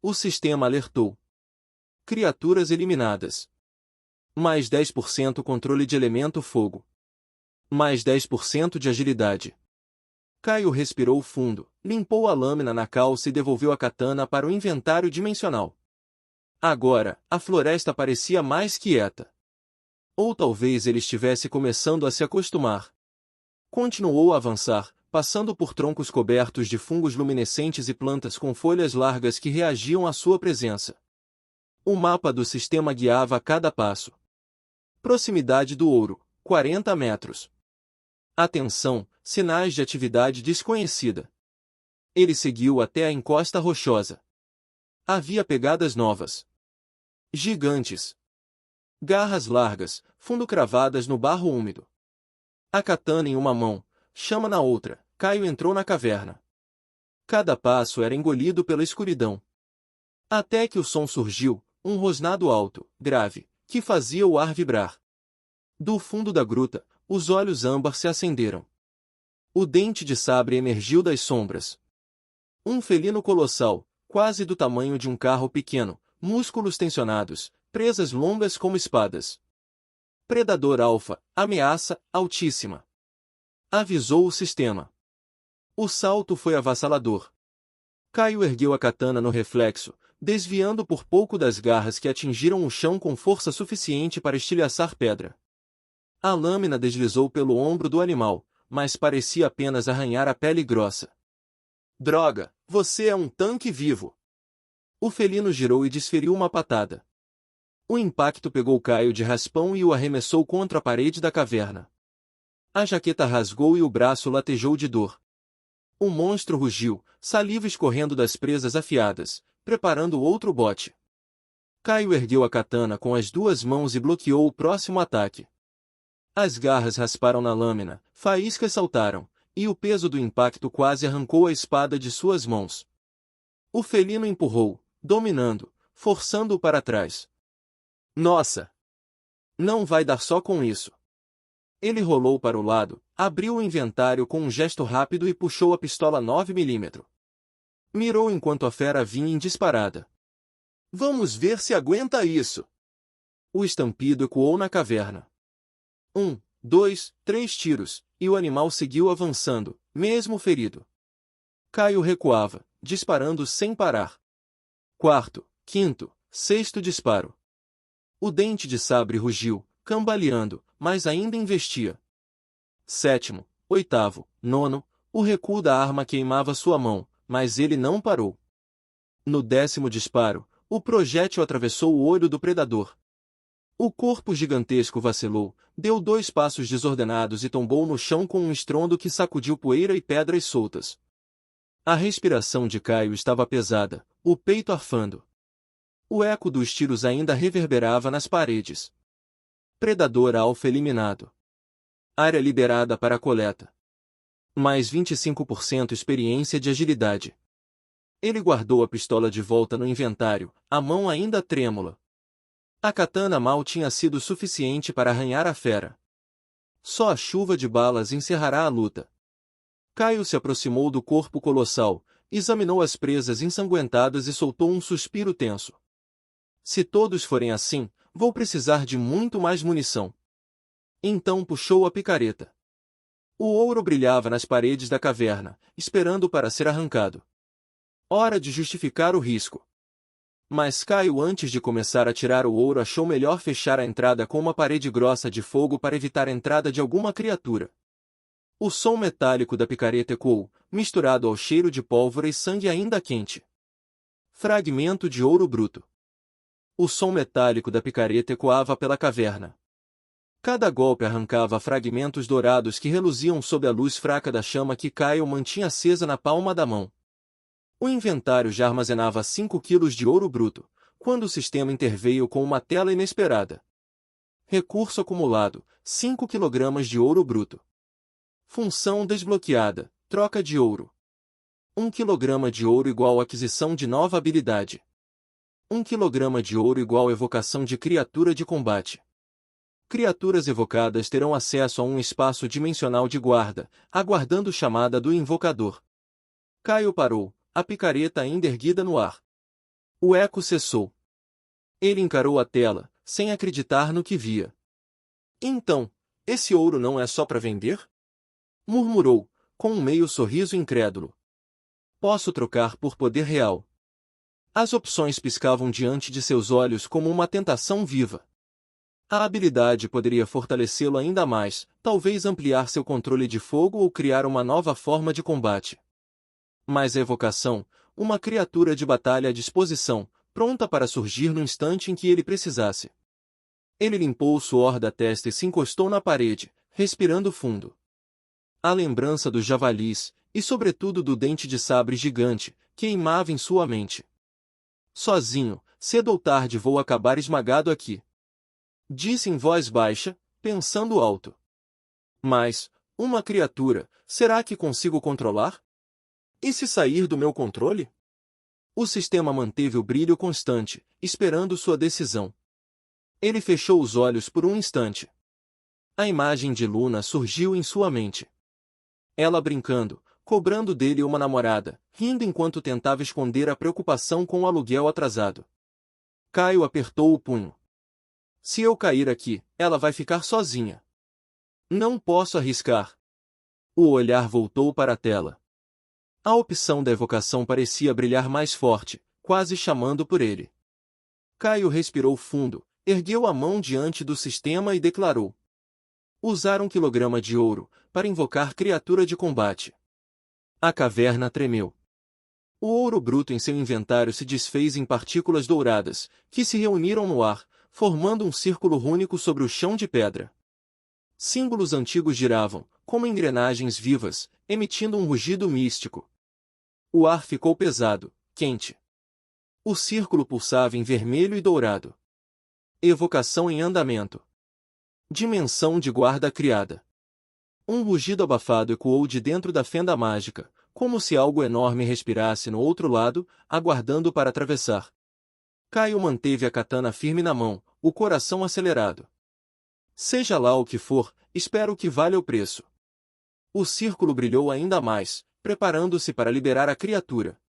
O sistema alertou. Criaturas eliminadas. Mais 10% controle de elemento fogo. Mais 10% de agilidade. Caio respirou fundo, limpou a lâmina na calça e devolveu a katana para o inventário dimensional. Agora, a floresta parecia mais quieta. Ou talvez ele estivesse começando a se acostumar. Continuou a avançar, passando por troncos cobertos de fungos luminescentes e plantas com folhas largas que reagiam à sua presença. O mapa do sistema guiava a cada passo. Proximidade do ouro, 40 metros. Atenção, sinais de atividade desconhecida. Ele seguiu até a encosta rochosa. Havia pegadas novas. Gigantes. Garras largas, fundo cravadas no barro úmido. A katana em uma mão, chama na outra, Caio entrou na caverna. Cada passo era engolido pela escuridão. Até que o som surgiu, um rosnado alto, grave, que fazia o ar vibrar. Do fundo da gruta, os olhos âmbar se acenderam. O dente de sabre emergiu das sombras. Um felino colossal, quase do tamanho de um carro pequeno, músculos tensionados, presas longas como espadas. Predador alfa, ameaça altíssima. Avisou o sistema. O salto foi avassalador. Caio ergueu a katana no reflexo, desviando por pouco das garras que atingiram o chão com força suficiente para estilhaçar pedra. A lâmina deslizou pelo ombro do animal, mas parecia apenas arranhar a pele grossa. Droga, você é um tanque vivo! O felino girou e desferiu uma patada. O impacto pegou Caio de raspão e o arremessou contra a parede da caverna. A jaqueta rasgou e o braço latejou de dor. O monstro rugiu, saliva escorrendo das presas afiadas, preparando outro bote. Caio ergueu a katana com as duas mãos e bloqueou o próximo ataque. As garras rasparam na lâmina, faíscas saltaram, e o peso do impacto quase arrancou a espada de suas mãos. O felino empurrou, dominando, forçando-o para trás. Nossa! Não vai dar só com isso. Ele rolou para o lado, abriu o inventário com um gesto rápido e puxou a pistola 9mm. Mirou enquanto a fera vinha em disparada. Vamos ver se aguenta isso! O estampido ecoou na caverna. 1, 2, 3 tiros, e o animal seguiu avançando, mesmo ferido. Caio recuava, disparando sem parar. Quarto, quinto, sexto disparo. O dente de sabre rugiu, cambaleando, mas ainda investia. Sétimo, oitavo, nono, o recuo da arma queimava sua mão, mas ele não parou. No 10º disparo, o projétil atravessou o olho do predador. O corpo gigantesco vacilou, deu 2 passos desordenados e tombou no chão com um estrondo que sacudiu poeira e pedras soltas. A respiração de Caio estava pesada, o peito arfando. O eco dos tiros ainda reverberava nas paredes. Predador alfa eliminado. Área liberada para a coleta. Mais 25% experiência de agilidade. Ele guardou a pistola de volta no inventário, a mão ainda trêmula. A katana mal tinha sido suficiente para arranhar a fera. Só a chuva de balas encerrará a luta. Caio se aproximou do corpo colossal, examinou as presas ensanguentadas e soltou um suspiro tenso. Se todos forem assim, vou precisar de muito mais munição. Então puxou a picareta. O ouro brilhava nas paredes da caverna, esperando para ser arrancado. Hora de justificar o risco. Mas Caio, antes de começar a tirar o ouro, achou melhor fechar a entrada com uma parede grossa de fogo para evitar a entrada de alguma criatura. O som metálico da picareta ecoou, misturado ao cheiro de pólvora e sangue ainda quente. Fragmento de ouro bruto. O som metálico da picareta ecoava pela caverna. Cada golpe arrancava fragmentos dourados que reluziam sob a luz fraca da chama que Caio mantinha acesa na palma da mão. O inventário já armazenava 5 quilos de ouro bruto, quando o sistema interveio com uma tela inesperada. Recurso acumulado, 5 quilogramas de ouro bruto. Função desbloqueada, troca de ouro. 1 quilograma de ouro igual aquisição de nova habilidade. 1 quilograma de ouro igual evocação de criatura de combate. Criaturas evocadas terão acesso a um espaço dimensional de guarda, aguardando chamada do invocador. Caio parou, a picareta ainda erguida no ar. O eco cessou. Ele encarou a tela, sem acreditar no que via. Então, esse ouro não é só para vender? Murmurou, com um meio sorriso incrédulo. Posso trocar por poder real. As opções piscavam diante de seus olhos como uma tentação viva. A habilidade poderia fortalecê-lo ainda mais, talvez ampliar seu controle de fogo ou criar uma nova forma de combate. Mas a evocação, uma criatura de batalha à disposição, pronta para surgir no instante em que ele precisasse. Ele limpou o suor da testa e se encostou na parede, respirando fundo. A lembrança dos javalis, e sobretudo do dente de sabre gigante, queimava em sua mente. Sozinho, cedo ou tarde vou acabar esmagado aqui. Disse em voz baixa, pensando alto. Mas, uma criatura, será que consigo controlar? E se sair do meu controle? O sistema manteve o brilho constante, esperando sua decisão. Ele fechou os olhos por um instante. A imagem de Luna surgiu em sua mente. Ela brincando, cobrando dele uma namorada, rindo enquanto tentava esconder a preocupação com o aluguel atrasado. Caio apertou o punho. Se eu cair aqui, ela vai ficar sozinha. Não posso arriscar. O olhar voltou para a tela. A opção da evocação parecia brilhar mais forte, quase chamando por ele. Caio respirou fundo, ergueu a mão diante do sistema e declarou: usar 1 quilograma de ouro, para invocar criatura de combate. A caverna tremeu. O ouro bruto em seu inventário se desfez em partículas douradas, que se reuniram no ar, formando um círculo rúnico sobre o chão de pedra. Símbolos antigos giravam, como engrenagens vivas, emitindo um rugido místico. O ar ficou pesado, quente. O círculo pulsava em vermelho e dourado. Evocação em andamento. Dimensão de guarda criada. Um rugido abafado ecoou de dentro da fenda mágica, como se algo enorme respirasse no outro lado, aguardando para atravessar. Caio manteve a katana firme na mão, o coração acelerado. Seja lá o que for, espero que valha o preço. O círculo brilhou ainda mais, preparando-se para liberar a criatura.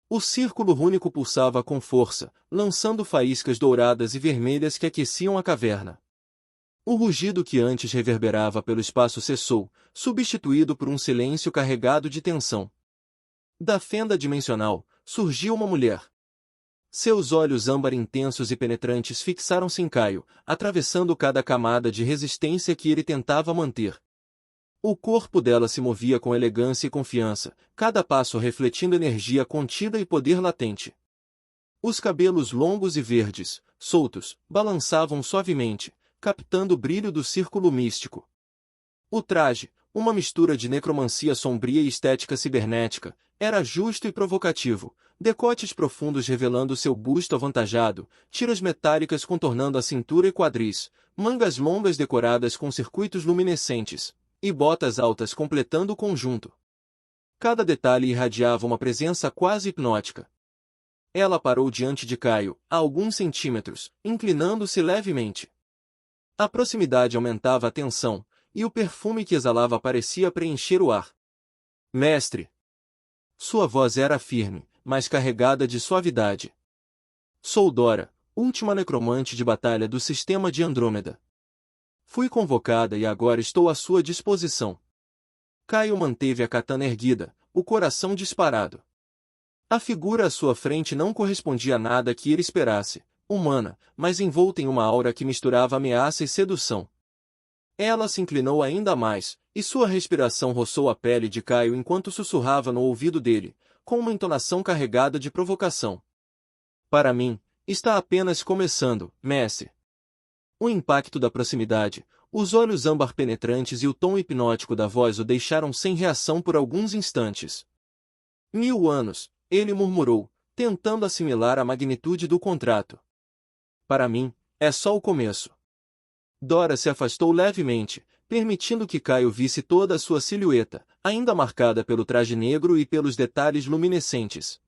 O círculo rúnico pulsava com força, lançando faíscas douradas e vermelhas que aqueciam a caverna. O rugido que antes reverberava pelo espaço cessou, substituído por um silêncio carregado de tensão. Da fenda dimensional, surgiu uma mulher. Seus olhos âmbar intensos e penetrantes fixaram-se em Caio, atravessando cada camada de resistência que ele tentava manter. O corpo dela se movia com elegância e confiança, cada passo refletindo energia contida e poder latente. Os cabelos longos e verdes, soltos, balançavam suavemente, captando o brilho do círculo místico. O traje, uma mistura de necromancia sombria e estética cibernética, era justo e provocativo, decotes profundos revelando seu busto avantajado, tiras metálicas contornando a cintura e quadris, mangas longas decoradas com circuitos luminescentes, e botas altas completando o conjunto. Cada detalhe irradiava uma presença quase hipnótica. Ela parou diante de Caio, a alguns centímetros, inclinando-se levemente. A proximidade aumentava a tensão, e o perfume que exalava parecia preencher o ar. Mestre! Sua voz era firme, mas carregada de suavidade. Sou Dora, última necromante de batalha do sistema de Andrômeda. Fui convocada e agora estou à sua disposição. Caio manteve a katana erguida, o coração disparado. A figura à sua frente não correspondia a nada que ele esperasse, humana, mas envolta em uma aura que misturava ameaça e sedução. Ela se inclinou ainda mais, e sua respiração roçou a pele de Caio enquanto sussurrava no ouvido dele, com uma entonação carregada de provocação. Para mim, está apenas começando, mestre. O impacto da proximidade, os olhos âmbar penetrantes e o tom hipnótico da voz o deixaram sem reação por alguns instantes. 1000 anos, ele murmurou, tentando assimilar a magnitude do contrato. Para mim, é só o começo. Dora se afastou levemente, permitindo que Caio visse toda a sua silhueta, ainda marcada pelo traje negro e pelos detalhes luminescentes.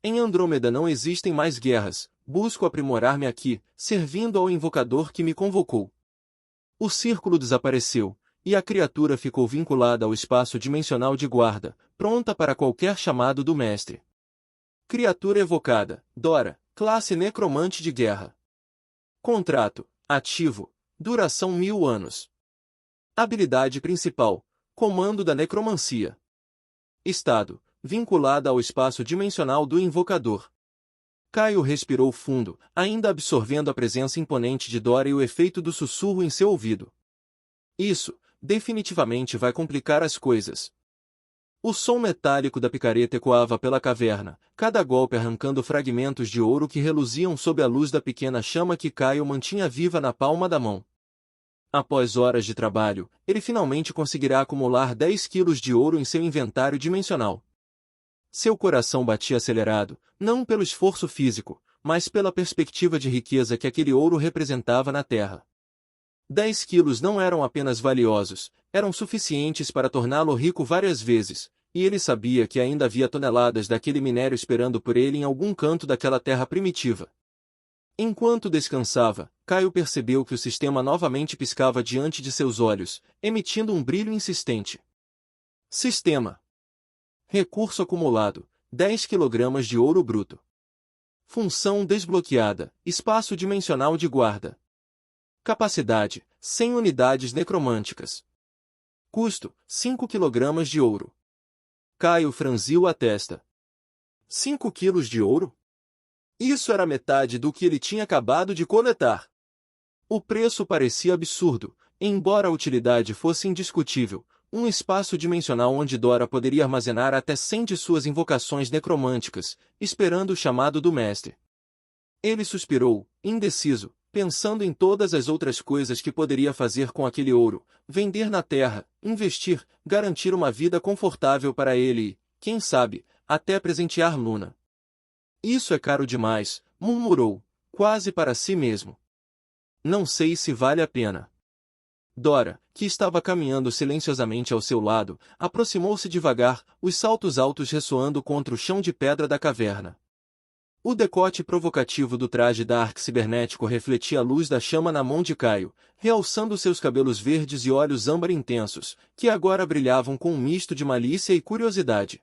Em Andrômeda não existem mais guerras, busco aprimorar-me aqui, servindo ao invocador que me convocou. O círculo desapareceu, e a criatura ficou vinculada ao espaço dimensional de guarda, pronta para qualquer chamado do mestre. Criatura evocada, Dora, classe necromante de guerra. Contrato, ativo, duração 1000 anos. Habilidade principal, comando da necromancia. Estado, vinculada ao espaço dimensional do invocador. Caio respirou fundo, ainda absorvendo a presença imponente de Dora e o efeito do sussurro em seu ouvido. Isso, definitivamente vai complicar as coisas. O som metálico da picareta ecoava pela caverna, cada golpe arrancando fragmentos de ouro que reluziam sob a luz da pequena chama que Caio mantinha viva na palma da mão. Após horas de trabalho, ele finalmente conseguirá acumular 10 quilos de ouro em seu inventário dimensional. Seu coração batia acelerado, não pelo esforço físico, mas pela perspectiva de riqueza que aquele ouro representava na Terra. 10 quilos não eram apenas valiosos, eram suficientes para torná-lo rico várias vezes, e ele sabia que ainda havia toneladas daquele minério esperando por ele em algum canto daquela terra primitiva. Enquanto descansava, Caio percebeu que o sistema novamente piscava diante de seus olhos, emitindo um brilho insistente. Sistema. Recurso acumulado, 10 kg de ouro bruto. Função desbloqueada, espaço dimensional de guarda. Capacidade, 100 unidades necromânticas. Custo, 5 kg de ouro. Caio franziu a testa. 5 quilos de ouro? Isso era metade do que ele tinha acabado de coletar. O preço parecia absurdo, embora a utilidade fosse indiscutível, um espaço dimensional onde Dora poderia armazenar até 100 de suas invocações necromânticas, esperando o chamado do mestre. Ele suspirou, indeciso, pensando em todas as outras coisas que poderia fazer com aquele ouro, vender na terra, investir, garantir uma vida confortável para ele e, quem sabe, até presentear Luna. Isso é caro demais, murmurou, quase para si mesmo. Não sei se vale a pena. Dora, que estava caminhando silenciosamente ao seu lado, aproximou-se devagar, os saltos altos ressoando contra o chão de pedra da caverna. O decote provocativo do traje Dark cibernético refletia a luz da chama na mão de Caio, realçando seus cabelos verdes e olhos âmbar intensos, que agora brilhavam com um misto de malícia e curiosidade.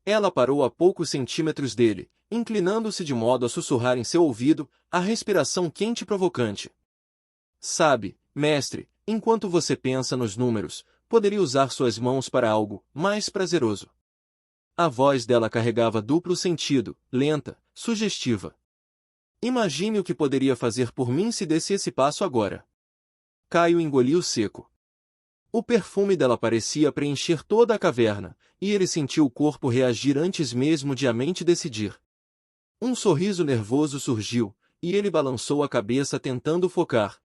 Ela parou a poucos centímetros dele, inclinando-se de modo a sussurrar em seu ouvido, a respiração quente e provocante. Sabe, mestre, enquanto você pensa nos números, poderia usar suas mãos para algo mais prazeroso. A voz dela carregava duplo sentido, lenta, sugestiva. Imagine o que poderia fazer por mim se desse esse passo agora. Caio engoliu seco. O perfume dela parecia preencher toda a caverna, e ele sentiu o corpo reagir antes mesmo de a mente decidir. Um sorriso nervoso surgiu, e ele balançou a cabeça tentando focar.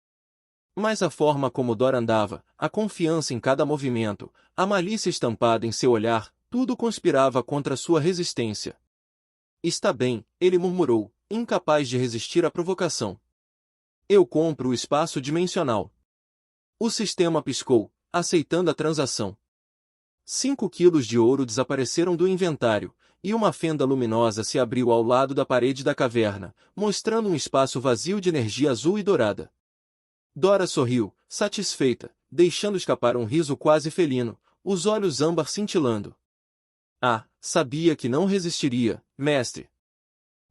Mas a forma como Dora andava, a confiança em cada movimento, a malícia estampada em seu olhar, tudo conspirava contra sua resistência. Está bem, ele murmurou, incapaz de resistir à provocação. Eu compro o espaço dimensional. O sistema piscou, aceitando a transação. 5 quilos de ouro desapareceram do inventário, e uma fenda luminosa se abriu ao lado da parede da caverna, mostrando um espaço vazio de energia azul e dourada. Dora sorriu, satisfeita, deixando escapar um riso quase felino, os olhos âmbar cintilando. Ah, sabia que não resistiria, mestre.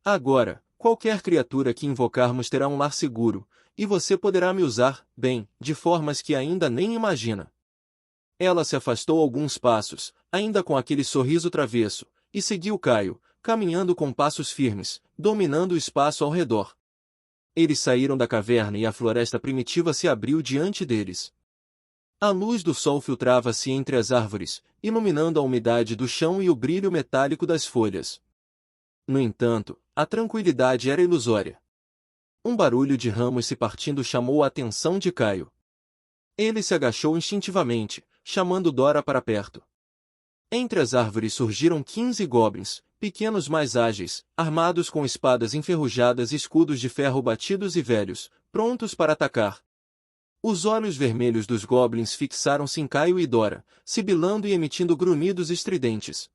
Agora, qualquer criatura que invocarmos terá um lar seguro, e você poderá me usar, bem, de formas que ainda nem imagina. Ela se afastou alguns passos, ainda com aquele sorriso travesso, e seguiu Caio, caminhando com passos firmes, dominando o espaço ao redor. Eles saíram da caverna e a floresta primitiva se abriu diante deles. A luz do sol filtrava-se entre as árvores, iluminando a umidade do chão e o brilho metálico das folhas. No entanto, a tranquilidade era ilusória. Um barulho de ramos se partindo chamou a atenção de Caio. Ele se agachou instintivamente, chamando Dora para perto. Entre as árvores surgiram 15 goblins, pequenos mais ágeis, armados com espadas enferrujadas e escudos de ferro batidos e velhos, prontos para atacar. Os olhos vermelhos dos goblins fixaram-se em Caio e Dora, sibilando e emitindo grunhidos estridentes.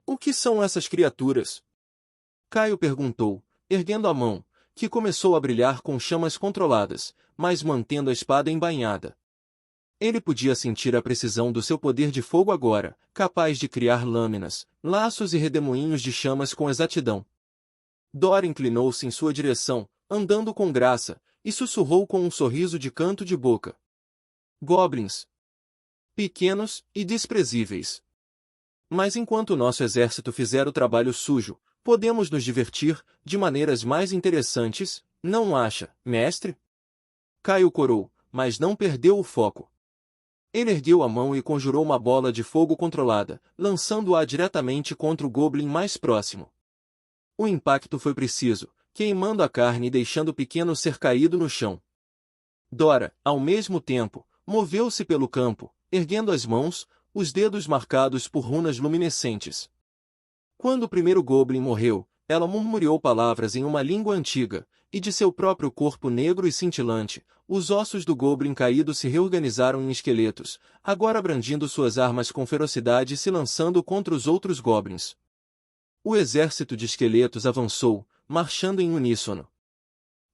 O que são essas criaturas? Caio perguntou, erguendo a mão, que começou a brilhar com chamas controladas, mas mantendo a espada embainhada. Ele podia sentir a precisão do seu poder de fogo agora, capaz de criar lâminas, laços e redemoinhos de chamas com exatidão. Dora inclinou-se em sua direção, andando com graça, e sussurrou com um sorriso de canto de boca. Goblins. Pequenos e desprezíveis. Mas enquanto nosso exército fizer o trabalho sujo, podemos nos divertir, de maneiras mais interessantes, não acha, mestre? Caio corou, mas não perdeu o foco. Ele ergueu a mão e conjurou uma bola de fogo controlada, lançando-a diretamente contra o goblin mais próximo. O impacto foi preciso, queimando a carne e deixando o pequeno ser caído no chão. Dora, ao mesmo tempo, moveu-se pelo campo, erguendo as mãos, os dedos marcados por runas luminescentes. Quando o primeiro goblin morreu, ela murmurou palavras em uma língua antiga, e de seu próprio corpo negro e cintilante, os ossos do goblin caído se reorganizaram em esqueletos, agora brandindo suas armas com ferocidade e se lançando contra os outros goblins. O exército de esqueletos avançou, marchando em uníssono.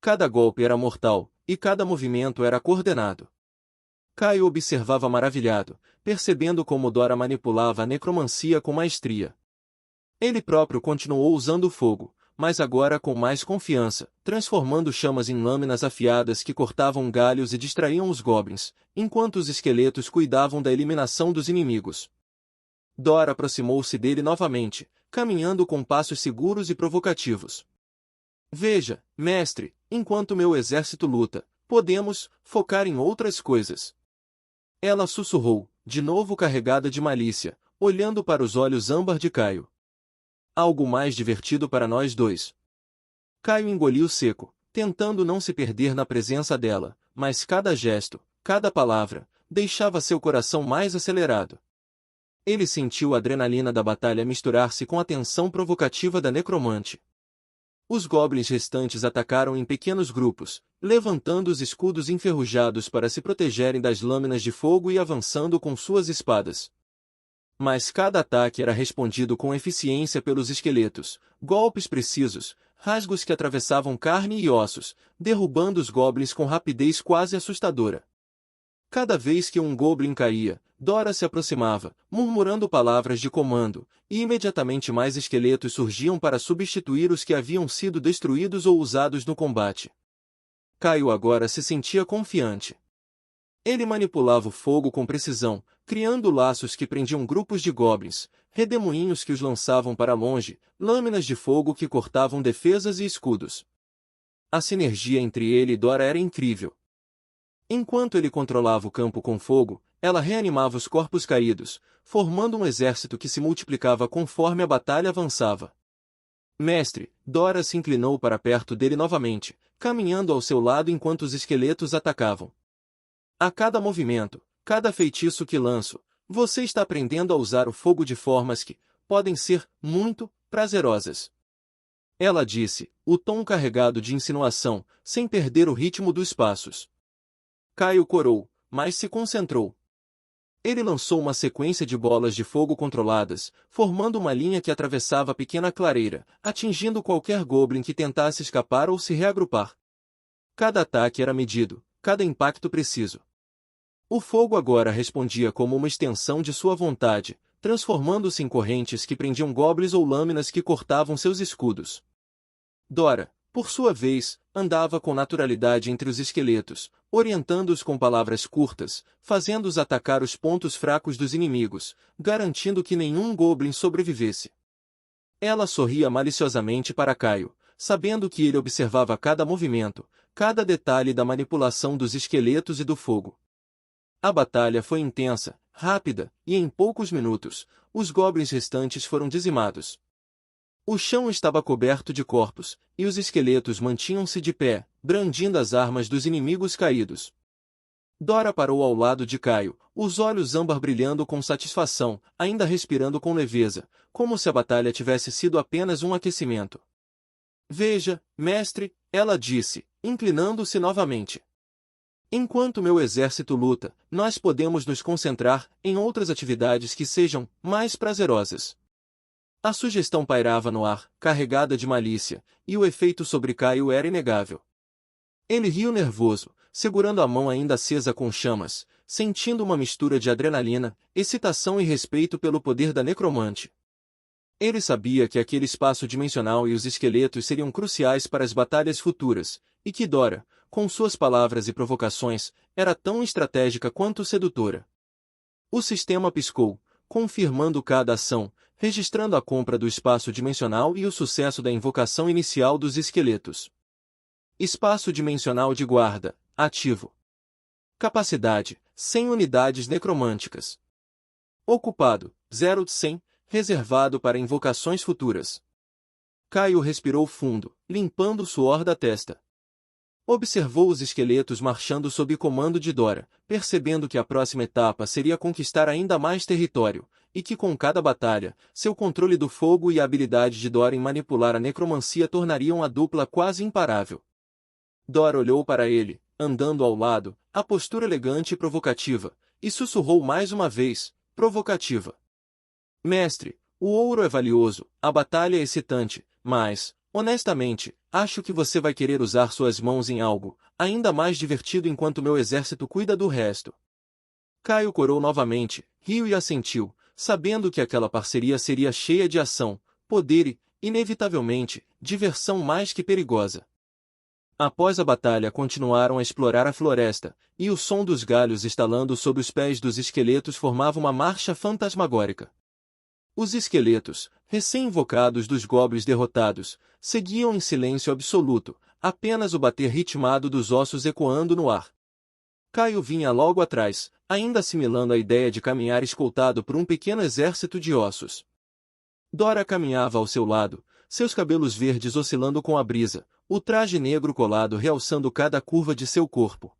Cada golpe era mortal, e cada movimento era coordenado. Caio observava maravilhado, percebendo como Dora manipulava a necromancia com maestria. Ele próprio continuou usando o fogo, mas agora com mais confiança, transformando chamas em lâminas afiadas que cortavam galhos e distraíam os goblins, enquanto os esqueletos cuidavam da eliminação dos inimigos. Dora aproximou-se dele novamente, caminhando com passos seguros e provocativos. Veja, mestre, enquanto meu exército luta, podemos focar em outras coisas. Ela sussurrou, de novo carregada de malícia, olhando para os olhos âmbar de Caio. Algo mais divertido para nós dois. Caio engoliu seco, tentando não se perder na presença dela, mas cada gesto, cada palavra, deixava seu coração mais acelerado. Ele sentiu a adrenalina da batalha misturar-se com a tensão provocativa da necromante. Os goblins restantes atacaram em pequenos grupos, levantando os escudos enferrujados para se protegerem das lâminas de fogo e avançando com suas espadas. Mas cada ataque era respondido com eficiência pelos esqueletos, golpes precisos, rasgos que atravessavam carne e ossos, derrubando os goblins com rapidez quase assustadora. Cada vez que um goblin caía, Dora se aproximava, murmurando palavras de comando, e imediatamente mais esqueletos surgiam para substituir os que haviam sido destruídos ou usados no combate. Caio agora se sentia confiante. Ele manipulava o fogo com precisão, criando laços que prendiam grupos de goblins, redemoinhos que os lançavam para longe, lâminas de fogo que cortavam defesas e escudos. A sinergia entre ele e Dora era incrível. Enquanto ele controlava o campo com fogo, ela reanimava os corpos caídos, formando um exército que se multiplicava conforme a batalha avançava. Mestre, Dora se inclinou para perto dele novamente, caminhando ao seu lado enquanto os esqueletos atacavam. A cada movimento, cada feitiço que lanço, você está aprendendo a usar o fogo de formas que podem ser muito prazerosas. Ela disse, o tom carregado de insinuação, sem perder o ritmo dos passos. Caio corou, mas se concentrou. Ele lançou uma sequência de bolas de fogo controladas, formando uma linha que atravessava a pequena clareira, atingindo qualquer goblin que tentasse escapar ou se reagrupar. Cada ataque era medido, cada impacto preciso. O fogo agora respondia como uma extensão de sua vontade, transformando-se em correntes que prendiam goblins ou lâminas que cortavam seus escudos. Dora, por sua vez, andava com naturalidade entre os esqueletos, orientando-os com palavras curtas, fazendo-os atacar os pontos fracos dos inimigos, garantindo que nenhum goblin sobrevivesse. Ela sorria maliciosamente para Caio, sabendo que ele observava cada movimento, cada detalhe da manipulação dos esqueletos e do fogo. A batalha foi intensa, rápida, e em poucos minutos, os goblins restantes foram dizimados. O chão estava coberto de corpos, e os esqueletos mantinham-se de pé, brandindo as armas dos inimigos caídos. Dora parou ao lado de Caio, os olhos âmbar brilhando com satisfação, ainda respirando com leveza, como se a batalha tivesse sido apenas um aquecimento. Veja, mestre, ela disse, inclinando-se novamente. Enquanto meu exército luta, nós podemos nos concentrar em outras atividades que sejam mais prazerosas. A sugestão pairava no ar, carregada de malícia, e o efeito sobre Caio era inegável. Ele riu nervoso, segurando a mão ainda acesa com chamas, sentindo uma mistura de adrenalina, excitação e respeito pelo poder da necromante. Ele sabia que aquele espaço dimensional e os esqueletos seriam cruciais para as batalhas futuras, e que Dora, com suas palavras e provocações, era tão estratégica quanto sedutora. O sistema piscou, confirmando cada ação, registrando a compra do espaço dimensional e o sucesso da invocação inicial dos esqueletos. Espaço dimensional de guarda, ativo. Capacidade, 100 unidades necromânticas. Ocupado, 0 de 100, reservado para invocações futuras. Caio respirou fundo, limpando o suor da testa. Observou os esqueletos marchando sob comando de Dora, percebendo que a próxima etapa seria conquistar ainda mais território, e que com cada batalha, seu controle do fogo e a habilidade de Dora em manipular a necromancia tornariam a dupla quase imparável. Dora olhou para ele, andando ao lado, a postura elegante e provocativa, e sussurrou mais uma vez, provocativa. Mestre, o ouro é valioso, a batalha é excitante, mas, honestamente, acho que você vai querer usar suas mãos em algo ainda mais divertido enquanto meu exército cuida do resto. Caio corou novamente, riu e assentiu, sabendo que aquela parceria seria cheia de ação, poder e, inevitavelmente, diversão mais que perigosa. Após a batalha continuaram a explorar a floresta, e o som dos galhos estalando sob os pés dos esqueletos formava uma marcha fantasmagórica. Os esqueletos, recém-invocados dos goblins derrotados, seguiam em silêncio absoluto, apenas o bater ritmado dos ossos ecoando no ar. Caio vinha logo atrás, ainda assimilando a ideia de caminhar escoltado por um pequeno exército de ossos. Dora caminhava ao seu lado, seus cabelos verdes oscilando com a brisa, o traje negro colado realçando cada curva de seu corpo.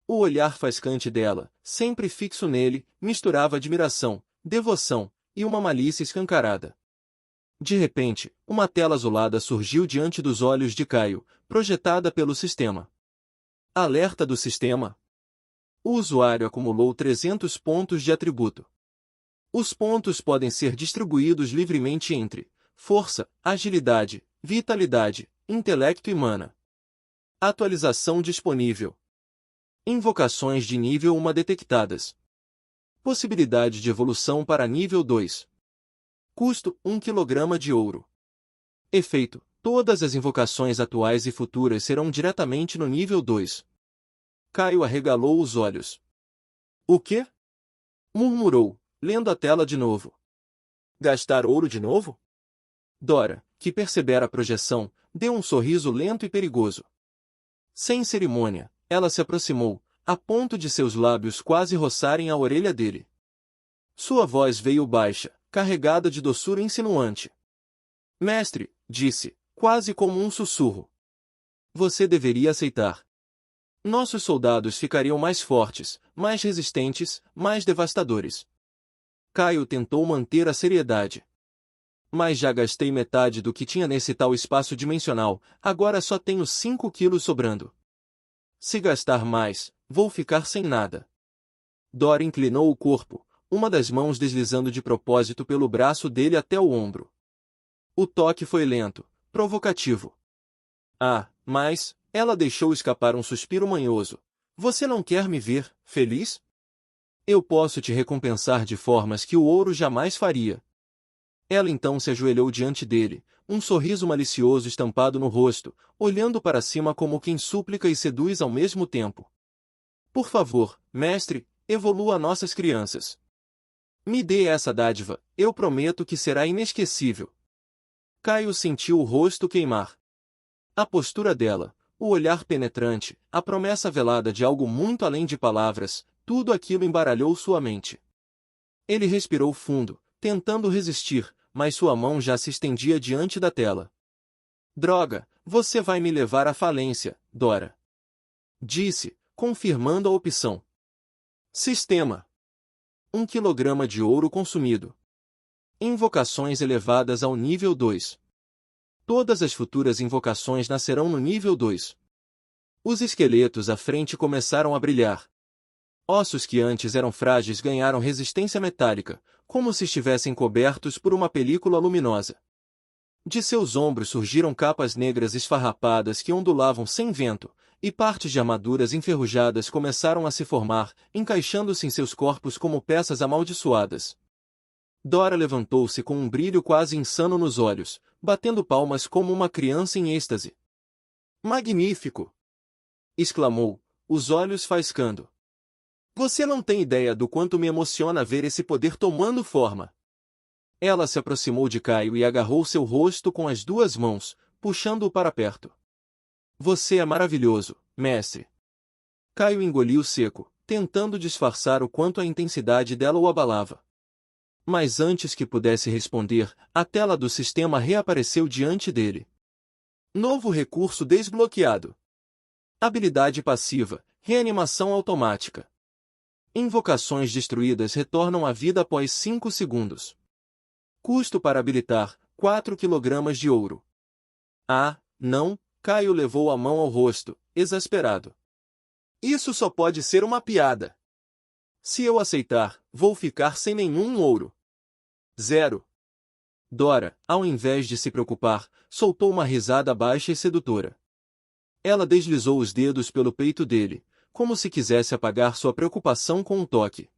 O olhar faiscante dela, sempre fixo nele, misturava admiração, devoção e uma malícia escancarada. De repente, uma tela azulada surgiu diante dos olhos de Caio, projetada pelo sistema. Alerta do sistema. O usuário acumulou 300 pontos de atributo. Os pontos podem ser distribuídos livremente entre força, agilidade, vitalidade, intelecto e mana. Atualização disponível. Invocações de nível 1 detectadas. Possibilidade de evolução para nível 2. Custo: 1 kg de ouro. Efeito: todas as invocações atuais e futuras serão diretamente no nível 2. Caio arregalou os olhos. O quê? Murmurou, lendo a tela de novo. Gastar ouro de novo? Dora, que percebera a projeção, deu um sorriso lento e perigoso. Sem cerimônia, ela se aproximou, a ponto de seus lábios quase roçarem a orelha dele. Sua voz veio baixa, carregada de doçura insinuante. Mestre, disse, quase como um sussurro. Você deveria aceitar. Nossos soldados ficariam mais fortes, mais resistentes, mais devastadores. Caio tentou manter a seriedade. Mas já gastei metade do que tinha nesse tal espaço dimensional, agora só tenho 5 quilos sobrando. Se gastar mais, vou ficar sem nada. Dora inclinou o corpo, uma das mãos deslizando de propósito pelo braço dele até o ombro. O toque foi lento, provocativo. Mas, ela deixou escapar um suspiro manhoso. Você não quer me ver feliz? Eu posso te recompensar de formas que o ouro jamais faria. Ela então se ajoelhou diante dele, um sorriso malicioso estampado no rosto, olhando para cima como quem súplica e seduz ao mesmo tempo. Por favor, mestre, evolua nossas crianças. Me dê essa dádiva, eu prometo que será inesquecível. Caio sentiu o rosto queimar. A postura dela, o olhar penetrante, a promessa velada de algo muito além de palavras, tudo aquilo embaralhou sua mente. Ele respirou fundo, tentando resistir, mas sua mão já se estendia diante da tela. Droga, você vai me levar à falência, Dora. Disse, confirmando a opção. Sistema. 1 kg de ouro consumido. Invocações elevadas ao nível 2. Todas as futuras invocações nascerão no nível 2. Os esqueletos à frente começaram a brilhar. Ossos que antes eram frágeis ganharam resistência metálica, como se estivessem cobertos por uma película luminosa. De seus ombros surgiram capas negras esfarrapadas que ondulavam sem vento, e partes de armaduras enferrujadas começaram a se formar, encaixando-se em seus corpos como peças amaldiçoadas. Dora levantou-se com um brilho quase insano nos olhos, batendo palmas como uma criança em êxtase. Magnífico! Exclamou, os olhos faiscando. Você não tem ideia do quanto me emociona ver esse poder tomando forma. Ela se aproximou de Caio e agarrou seu rosto com as duas mãos, puxando-o para perto. Você é maravilhoso, mestre. Caio engoliu seco, tentando disfarçar o quanto a intensidade dela o abalava. Mas antes que pudesse responder, a tela do sistema reapareceu diante dele. Novo recurso desbloqueado. Habilidade passiva, reanimação automática. Invocações destruídas retornam à vida após 5 segundos. Custo para habilitar, 4 kg de ouro. Não, Caio levou a mão ao rosto, exasperado. Isso só pode ser uma piada. Se eu aceitar, vou ficar sem nenhum ouro. 0. Dora, ao invés de se preocupar, soltou uma risada baixa e sedutora. Ela deslizou os dedos pelo peito dele, como se quisesse apagar sua preocupação com um toque.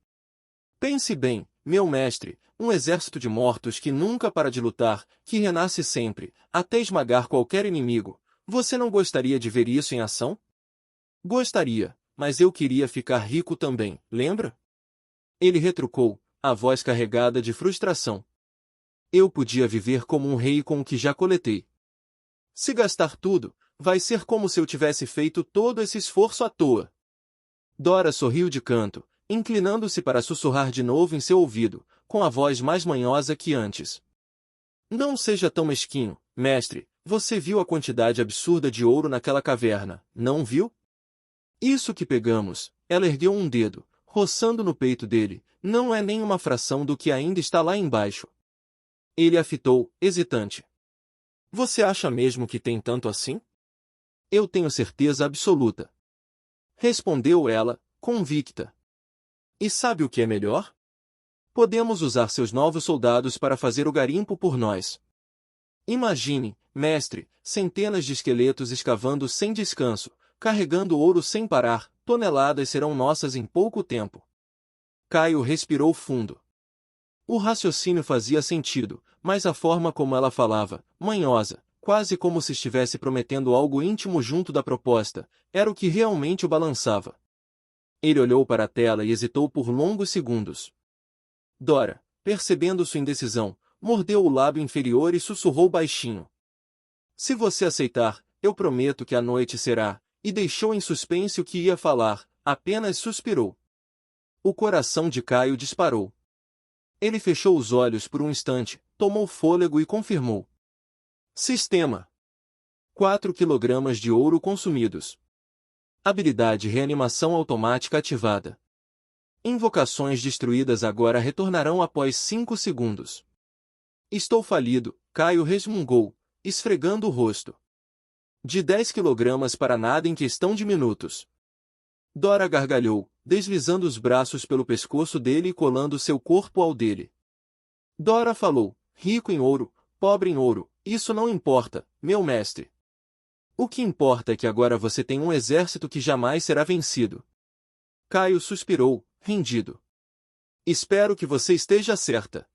Pense bem, meu mestre, um exército de mortos que nunca para de lutar, que renasce sempre, até esmagar qualquer inimigo. Você não gostaria de ver isso em ação? Gostaria, mas eu queria ficar rico também, lembra? Ele retrucou, a voz carregada de frustração. Eu podia viver como um rei com o que já coletei. Se gastar tudo, vai ser como se eu tivesse feito todo esse esforço à toa. Dora sorriu de canto, inclinando-se para sussurrar de novo em seu ouvido, com a voz mais manhosa que antes. Não seja tão mesquinho, mestre, você viu a quantidade absurda de ouro naquela caverna, não viu? Isso que pegamos, ela ergueu um dedo, roçando no peito dele, não é nem uma fração do que ainda está lá embaixo. Ele a fitou, hesitante. Você acha mesmo que tem tanto assim? Eu tenho certeza absoluta. Respondeu ela, convicta. E sabe o que é melhor? Podemos usar seus novos soldados para fazer o garimpo por nós. Imagine, mestre, centenas de esqueletos escavando sem descanso, carregando ouro sem parar, toneladas serão nossas em pouco tempo. Caio respirou fundo. O raciocínio fazia sentido, mas a forma como ela falava, manhosa, quase como se estivesse prometendo algo íntimo junto da proposta, era o que realmente o balançava. Ele olhou para a tela e hesitou por longos segundos. Dora, percebendo sua indecisão, mordeu o lábio inferior e sussurrou baixinho. Se você aceitar, eu prometo que a noite será, e deixou em suspense o que ia falar, apenas suspirou. O coração de Caio disparou. Ele fechou os olhos por um instante, tomou fôlego e confirmou. Sistema. 4 kg de ouro consumidos. Habilidade reanimação automática ativada. Invocações destruídas agora retornarão após 5 segundos. Estou falido, Caio resmungou, esfregando o rosto. De 10 kg para nada em questão de minutos. Dora gargalhou, deslizando os braços pelo pescoço dele e colando seu corpo ao dele. Dora falou, rico em ouro, pobre em ouro, isso não importa, meu mestre. O que importa é que agora você tem um exército que jamais será vencido. Caio suspirou, rendido. Espero que você esteja certa.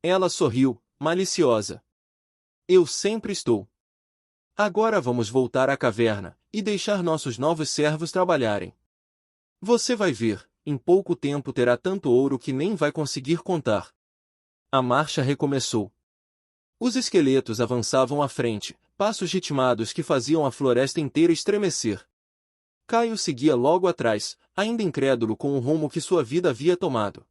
Ela sorriu, maliciosa. Eu sempre estou. Agora vamos voltar à caverna, e deixar nossos novos servos trabalharem. Você vai ver, em pouco tempo terá tanto ouro que nem vai conseguir contar. A marcha recomeçou. Os esqueletos avançavam à frente, passos ritmados que faziam a floresta inteira estremecer. Caio seguia logo atrás, ainda incrédulo com o rumo que sua vida havia tomado.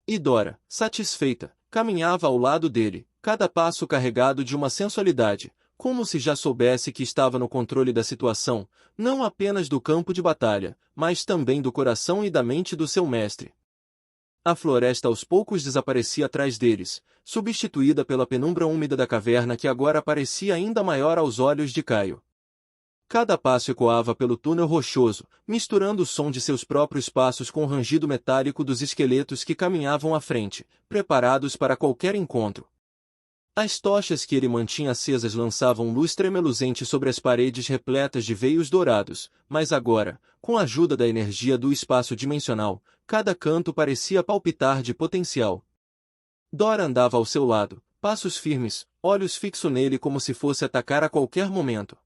E Dora, satisfeita, caminhava ao lado dele, cada passo carregado de uma sensualidade, como se já soubesse que estava no controle da situação, não apenas do campo de batalha, mas também do coração e da mente do seu mestre. A floresta aos poucos desaparecia atrás deles, substituída pela penumbra úmida da caverna que agora parecia ainda maior aos olhos de Caio. Cada passo ecoava pelo túnel rochoso, misturando o som de seus próprios passos com o rangido metálico dos esqueletos que caminhavam à frente, preparados para qualquer encontro. As tochas que ele mantinha acesas lançavam luz tremeluzente sobre as paredes repletas de veios dourados, mas agora, com a ajuda da energia do espaço dimensional, cada canto parecia palpitar de potencial. Dora andava ao seu lado, passos firmes, olhos fixos nele como se fosse atacar a qualquer momento.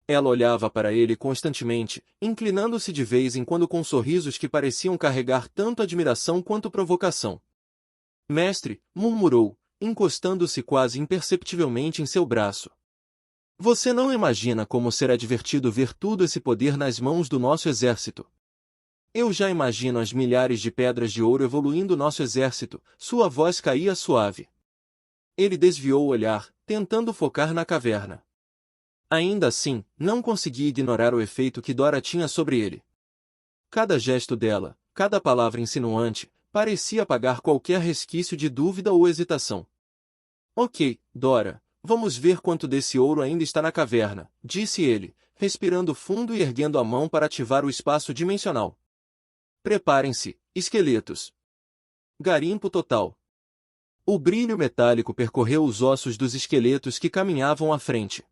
Ela olhava para ele constantemente, inclinando-se de vez em quando com sorrisos que pareciam carregar tanto admiração quanto provocação. Mestre, murmurou, encostando-se quase imperceptivelmente em seu braço. Você não imagina como será divertido ver todo esse poder nas mãos do nosso exército. Eu já imagino as milhares de pedras de ouro evoluindo nosso exército, sua voz caía suave. Ele desviou o olhar, tentando focar na caverna. Ainda assim, não conseguia ignorar o efeito que Dora tinha sobre ele. Cada gesto dela, cada palavra insinuante, parecia apagar qualquer resquício de dúvida ou hesitação. Ok, Dora, vamos ver quanto desse ouro ainda está na caverna, disse ele, respirando fundo e erguendo a mão para ativar o espaço dimensional. Preparem-se, esqueletos. Garimpo total. O brilho metálico percorreu os ossos dos esqueletos que caminhavam à frente.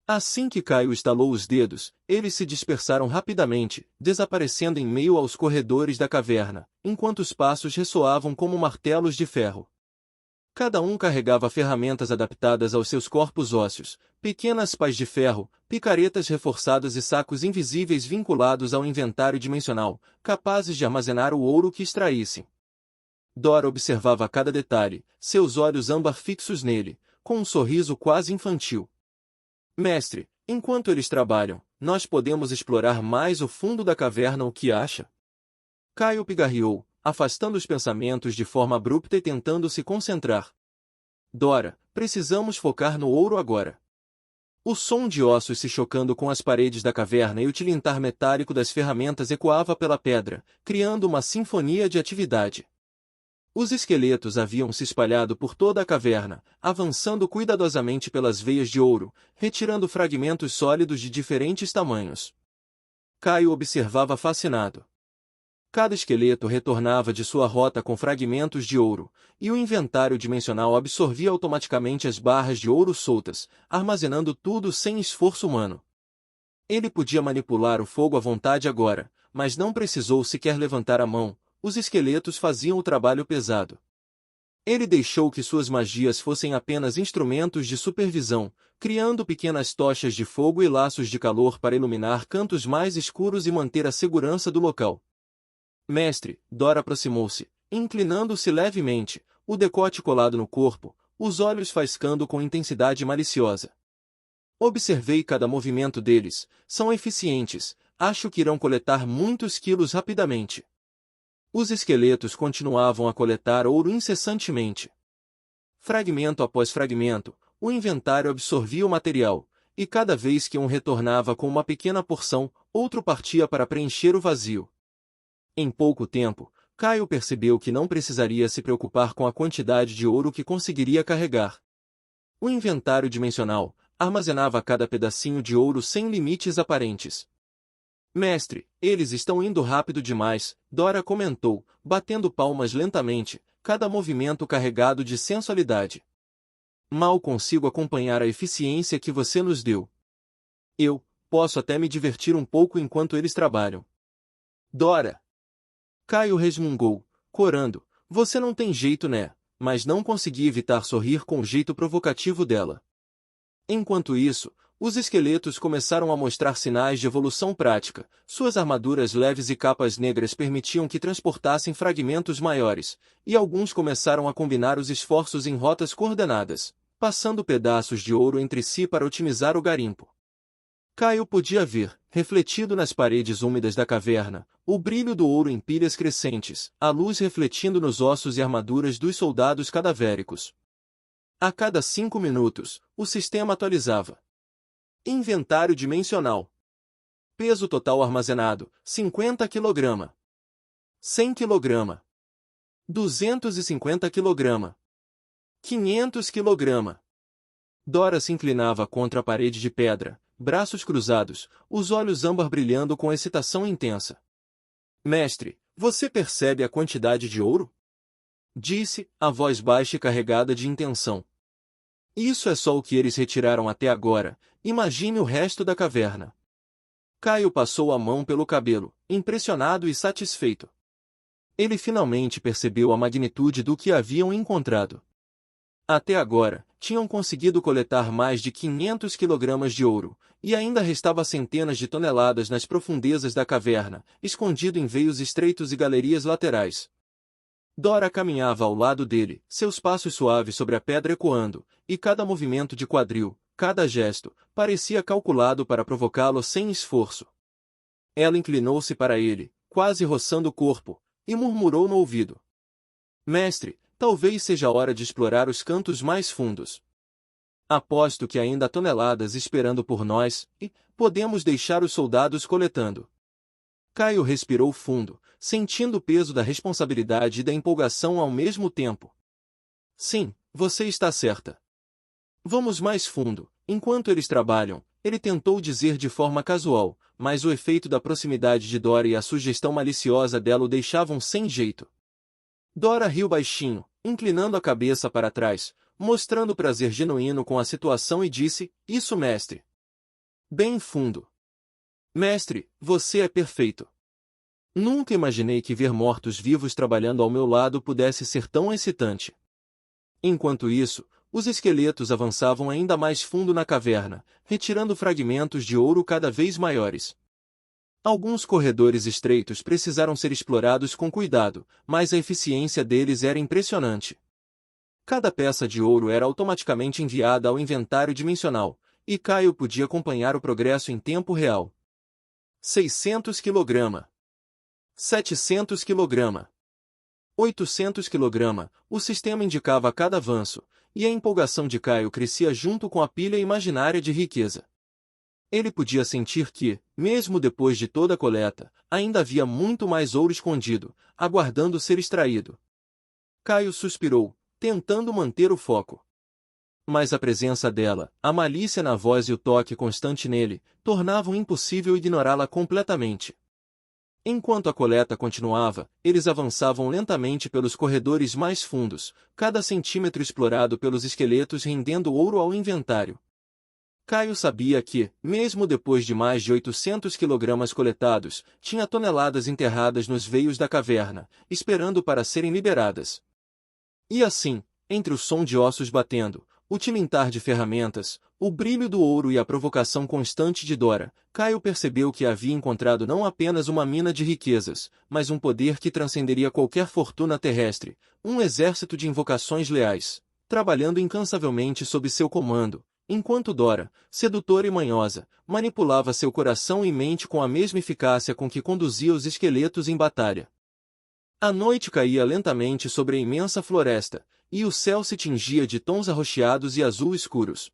Assim que Caio estalou os dedos, eles se dispersaram rapidamente, desaparecendo em meio aos corredores da caverna, enquanto os passos ressoavam como martelos de ferro. Cada um carregava ferramentas adaptadas aos seus corpos ósseos, pequenas pás de ferro, picaretas reforçadas e sacos invisíveis vinculados ao inventário dimensional, capazes de armazenar o ouro que extraíssem. Dora observava cada detalhe, seus olhos âmbar fixos nele, com um sorriso quase infantil. Mestre, enquanto eles trabalham, nós podemos explorar mais o fundo da caverna, o que acha? Caio pigarreou, afastando os pensamentos de forma abrupta e tentando se concentrar. Dora, precisamos focar no ouro agora. O som de ossos se chocando com as paredes da caverna e o tilintar metálico das ferramentas ecoava pela pedra, criando uma sinfonia de atividade. Os esqueletos haviam se espalhado por toda a caverna, avançando cuidadosamente pelas veias de ouro, retirando fragmentos sólidos de diferentes tamanhos. Caio observava fascinado. Cada esqueleto retornava de sua rota com fragmentos de ouro, e o inventário dimensional absorvia automaticamente as barras de ouro soltas, armazenando tudo sem esforço humano. Ele podia manipular o fogo à vontade agora, mas não precisou sequer levantar a mão, os esqueletos faziam o trabalho pesado. Ele deixou que suas magias fossem apenas instrumentos de supervisão, criando pequenas tochas de fogo e laços de calor para iluminar cantos mais escuros e manter a segurança do local. Mestre, Dora aproximou-se, inclinando-se levemente, o decote colado no corpo, os olhos faiscando com intensidade maliciosa. Observei cada movimento deles, são eficientes, acho que irão coletar muitos quilos rapidamente. Os esqueletos continuavam a coletar ouro incessantemente. Fragmento após fragmento, o inventário absorvia o material, e cada vez que um retornava com uma pequena porção, outro partia para preencher o vazio. Em pouco tempo, Caio percebeu que não precisaria se preocupar com a quantidade de ouro que conseguiria carregar. O inventário dimensional armazenava cada pedacinho de ouro sem limites aparentes. Mestre, eles estão indo rápido demais, Dora comentou, batendo palmas lentamente, cada movimento carregado de sensualidade. Mal consigo acompanhar a eficiência que você nos deu. Eu posso até me divertir um pouco enquanto eles trabalham. Dora! Caio resmungou, corando, você não tem jeito, né? Mas não consegui evitar sorrir com o jeito provocativo dela. Enquanto isso, os esqueletos começaram a mostrar sinais de evolução prática, suas armaduras leves e capas negras permitiam que transportassem fragmentos maiores, e alguns começaram a combinar os esforços em rotas coordenadas, passando pedaços de ouro entre si para otimizar o garimpo. Caio podia ver, refletido nas paredes úmidas da caverna, o brilho do ouro em pilhas crescentes, a luz refletindo nos ossos e armaduras dos soldados cadavéricos. A cada 5 minutos, o sistema atualizava. Inventário dimensional. Peso total armazenado, 50 kg. 100 kg. 250 kg. 500 kg. Dora se inclinava contra a parede de pedra, braços cruzados, os olhos âmbar brilhando com excitação intensa. Mestre, você percebe a quantidade de ouro? Disse, a voz baixa e carregada de intenção. Isso é só o que eles retiraram até agora, imagine o resto da caverna. Caio passou a mão pelo cabelo, impressionado e satisfeito. Ele finalmente percebeu a magnitude do que haviam encontrado. Até agora, tinham conseguido coletar mais de 500 kg de ouro, e ainda restava centenas de toneladas nas profundezas da caverna, escondido em veios estreitos e galerias laterais. Dora caminhava ao lado dele, seus passos suaves sobre a pedra ecoando, e cada movimento de quadril, cada gesto, parecia calculado para provocá-lo sem esforço. Ela inclinou-se para ele, quase roçando o corpo, e murmurou no ouvido. Mestre, talvez seja a hora de explorar os cantos mais fundos. Aposto que ainda há toneladas esperando por nós, e podemos deixar os soldados coletando. Caio respirou fundo, sentindo o peso da responsabilidade e da empolgação ao mesmo tempo. Sim, você está certa. Vamos mais fundo. Enquanto eles trabalham, ele tentou dizer de forma casual, mas o efeito da proximidade de Dora e a sugestão maliciosa dela o deixavam sem jeito. Dora riu baixinho, inclinando a cabeça para trás, mostrando prazer genuíno com a situação e disse, isso mestre. Bem fundo. Mestre, você é perfeito. Nunca imaginei que ver mortos-vivos trabalhando ao meu lado pudesse ser tão excitante. Enquanto isso, os esqueletos avançavam ainda mais fundo na caverna, retirando fragmentos de ouro cada vez maiores. Alguns corredores estreitos precisaram ser explorados com cuidado, mas a eficiência deles era impressionante. Cada peça de ouro era automaticamente enviada ao inventário dimensional, e Caio podia acompanhar o progresso em tempo real. 600 kg. 700 kg. 800 kg, o sistema indicava cada avanço, e a empolgação de Caio crescia junto com a pilha imaginária de riqueza. Ele podia sentir que, mesmo depois de toda a coleta, ainda havia muito mais ouro escondido, aguardando ser extraído. Caio suspirou, tentando manter o foco. Mas a presença dela, a malícia na voz e o toque constante nele, tornavam impossível ignorá-la completamente. Enquanto a coleta continuava, eles avançavam lentamente pelos corredores mais fundos, cada centímetro explorado pelos esqueletos rendendo ouro ao inventário. Caio sabia que, mesmo depois de mais de 800 quilogramas coletados, tinha toneladas enterradas nos veios da caverna, esperando para serem liberadas. E assim, entre o som de ossos batendo, o tilintar de ferramentas, o brilho do ouro e a provocação constante de Dora, Caio percebeu que havia encontrado não apenas uma mina de riquezas, mas um poder que transcenderia qualquer fortuna terrestre, um exército de invocações leais, trabalhando incansavelmente sob seu comando, enquanto Dora, sedutora e manhosa, manipulava seu coração e mente com a mesma eficácia com que conduzia os esqueletos em batalha. A noite caía lentamente sobre a imensa floresta, e o céu se tingia de tons arroxeados e azul escuros.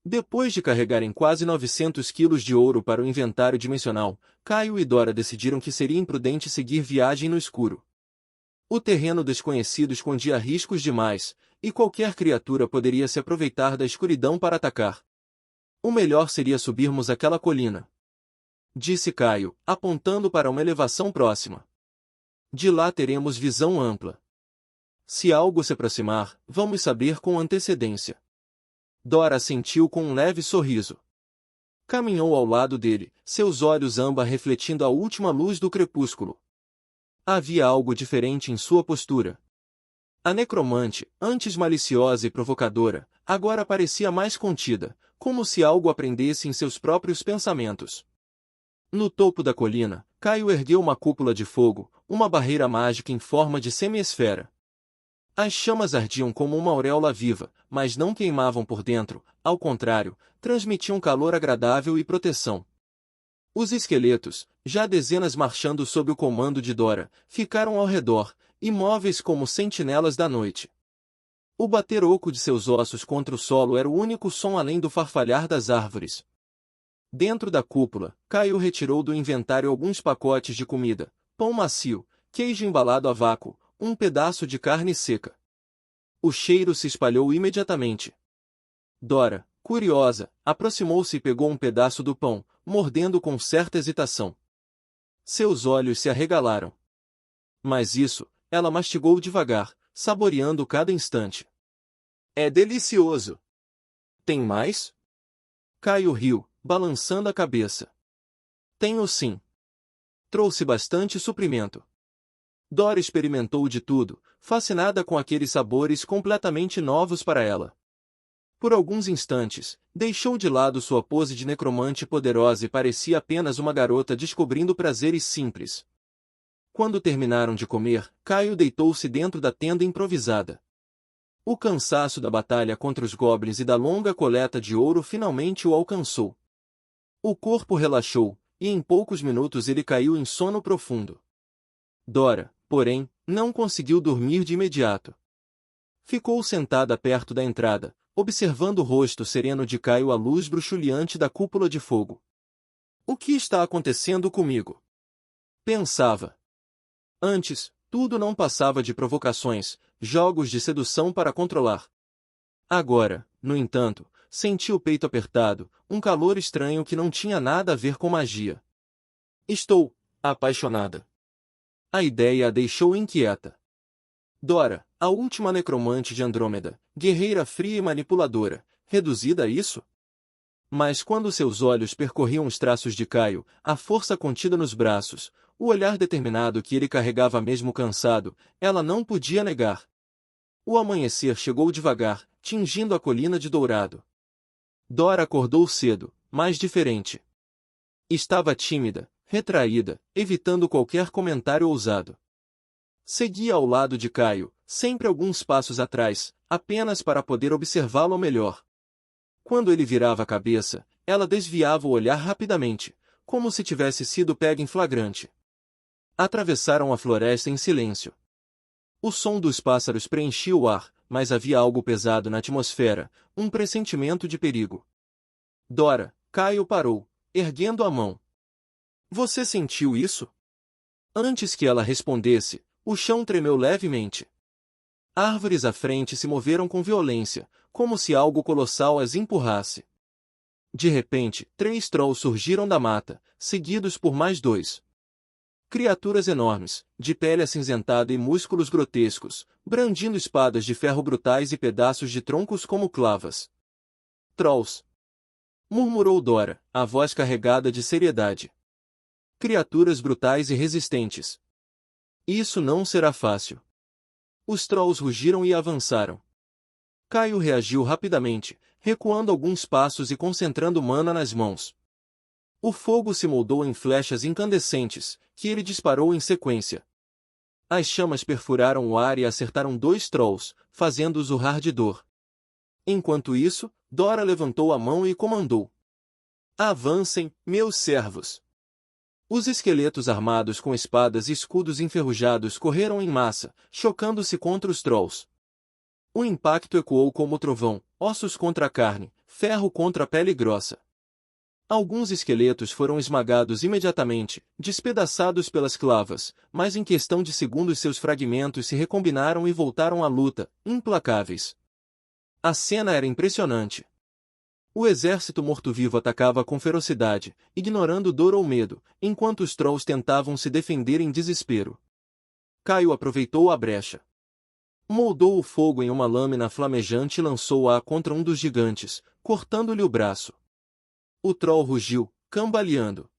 Depois de carregarem quase 900 quilos de ouro para o inventário dimensional, Caio e Dora decidiram que seria imprudente seguir viagem no escuro. O terreno desconhecido escondia riscos demais, e qualquer criatura poderia se aproveitar da escuridão para atacar. O melhor seria subirmos aquela colina, disse Caio, apontando para uma elevação próxima. De lá teremos visão ampla. Se algo se aproximar, vamos saber com antecedência. Dora assentiu com um leve sorriso. Caminhou ao lado dele, seus olhos âmbar refletindo a última luz do crepúsculo. Havia algo diferente em sua postura. A necromante, antes maliciosa e provocadora, agora parecia mais contida, como se algo aprendesse em seus próprios pensamentos. No topo da colina, Caio ergueu uma cúpula de fogo, uma barreira mágica em forma de semi-esfera. As chamas ardiam como uma auréola viva, mas não queimavam por dentro, ao contrário, transmitiam calor agradável e proteção. Os esqueletos, já dezenas marchando sob o comando de Dora, ficaram ao redor, imóveis como sentinelas da noite. O bater oco de seus ossos contra o solo era o único som além do farfalhar das árvores. Dentro da cúpula, Caio retirou do inventário alguns pacotes de comida, pão macio, queijo embalado a vácuo, um pedaço de carne seca. O cheiro se espalhou imediatamente. Dora, curiosa, aproximou-se e pegou um pedaço do pão, mordendo com certa hesitação. Seus olhos se arregalaram. Mas isso, ela mastigou devagar, saboreando cada instante. É delicioso. Tem mais? Caio riu, balançando a cabeça. Tenho sim. Trouxe bastante suprimento. Dora experimentou de tudo, fascinada com aqueles sabores completamente novos para ela. Por alguns instantes, deixou de lado sua pose de necromante poderosa e parecia apenas uma garota descobrindo prazeres simples. Quando terminaram de comer, Caio deitou-se dentro da tenda improvisada. O cansaço da batalha contra os goblins e da longa coleta de ouro finalmente o alcançou. O corpo relaxou, e em poucos minutos ele caiu em sono profundo. Dora, porém, não conseguiu dormir de imediato. Ficou sentada perto da entrada, observando o rosto sereno de Caio à luz bruxuleante da cúpula de fogo. O que está acontecendo comigo? Pensava. Antes, tudo não passava de provocações, jogos de sedução para controlar. Agora, no entanto, sentia o peito apertado, um calor estranho que não tinha nada a ver com magia. Estou apaixonada. A ideia a deixou inquieta. Dora, a última necromante de Andrômeda, guerreira fria e manipuladora, reduzida a isso? Mas quando seus olhos percorriam os traços de Caio, a força contida nos braços, o olhar determinado que ele carregava mesmo cansado, ela não podia negar. O amanhecer chegou devagar, tingindo a colina de dourado. Dora acordou cedo, mas diferente. Estava tímida, retraída, evitando qualquer comentário ousado. Seguia ao lado de Caio, sempre alguns passos atrás, apenas para poder observá-lo melhor. Quando ele virava a cabeça, ela desviava o olhar rapidamente, como se tivesse sido pega em flagrante. Atravessaram a floresta em silêncio. O som dos pássaros preenchia o ar, mas havia algo pesado na atmosfera, um pressentimento de perigo. Dora, Caio parou, erguendo a mão. Você sentiu isso? Antes que ela respondesse, o chão tremeu levemente. Árvores à frente se moveram com violência, como se algo colossal as empurrasse. De repente, 3 trolls surgiram da mata, seguidos por mais 2. Criaturas enormes, de pele acinzentada e músculos grotescos, brandindo espadas de ferro brutais e pedaços de troncos como clavas. Trolls! Murmurou Dora, a voz carregada de seriedade. Criaturas brutais e resistentes. Isso não será fácil. Os trolls rugiram e avançaram. Caio reagiu rapidamente, recuando alguns passos e concentrando mana nas mãos. O fogo se moldou em flechas incandescentes, que ele disparou em sequência. As chamas perfuraram o ar e acertaram 2 trolls, fazendo-os urrar de dor. Enquanto isso, Dora levantou a mão e comandou. Avancem, meus servos! Os esqueletos armados com espadas e escudos enferrujados correram em massa, chocando-se contra os trolls. O impacto ecoou como trovão, ossos contra a carne, ferro contra a pele grossa. Alguns esqueletos foram esmagados imediatamente, despedaçados pelas clavas, mas em questão de segundos seus fragmentos se recombinaram e voltaram à luta, implacáveis. A cena era impressionante. O exército morto-vivo atacava com ferocidade, ignorando dor ou medo, enquanto os trolls tentavam se defender em desespero. Caio aproveitou a brecha. Moldou o fogo em uma lâmina flamejante e lançou-a contra um dos gigantes, cortando-lhe o braço. O troll rugiu, cambaleando.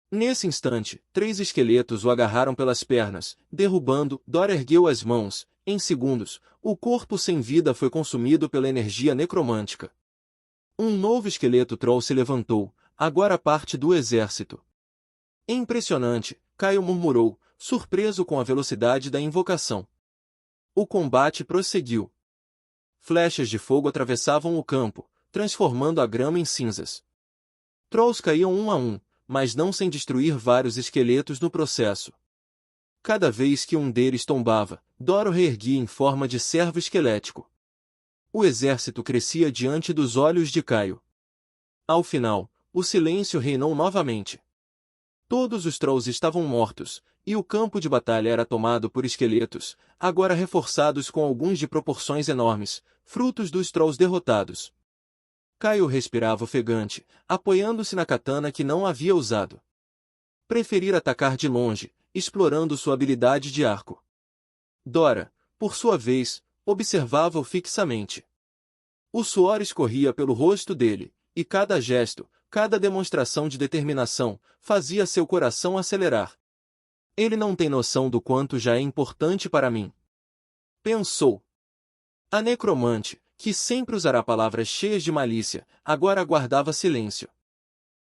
Nesse instante, 3 esqueletos o agarraram pelas pernas, derrubando. Dora ergueu as mãos. Em segundos, o corpo sem vida foi consumido pela energia necromântica. Um novo esqueleto troll se levantou, agora parte do exército. Impressionante, Caio murmurou, surpreso com a velocidade da invocação. O combate prosseguiu. Flechas de fogo atravessavam o campo, transformando a grama em cinzas. Trolls caíam um a um, mas não sem destruir vários esqueletos no processo. Cada vez que um deles tombava, Dora o reerguia em forma de servo esquelético. O exército crescia diante dos olhos de Caio. Ao final, o silêncio reinou novamente. Todos os trolls estavam mortos, e o campo de batalha era tomado por esqueletos, agora reforçados com alguns de proporções enormes, frutos dos trolls derrotados. Caio respirava ofegante, apoiando-se na katana que não havia usado. Preferira atacar de longe, explorando sua habilidade de arco. Dora, por sua vez, observava-o fixamente. O suor escorria pelo rosto dele, e cada gesto, cada demonstração de determinação, fazia seu coração acelerar. Ele não tem noção do quanto já é importante para mim. Pensou. A necromante, que sempre usará palavras cheias de malícia, agora guardava silêncio.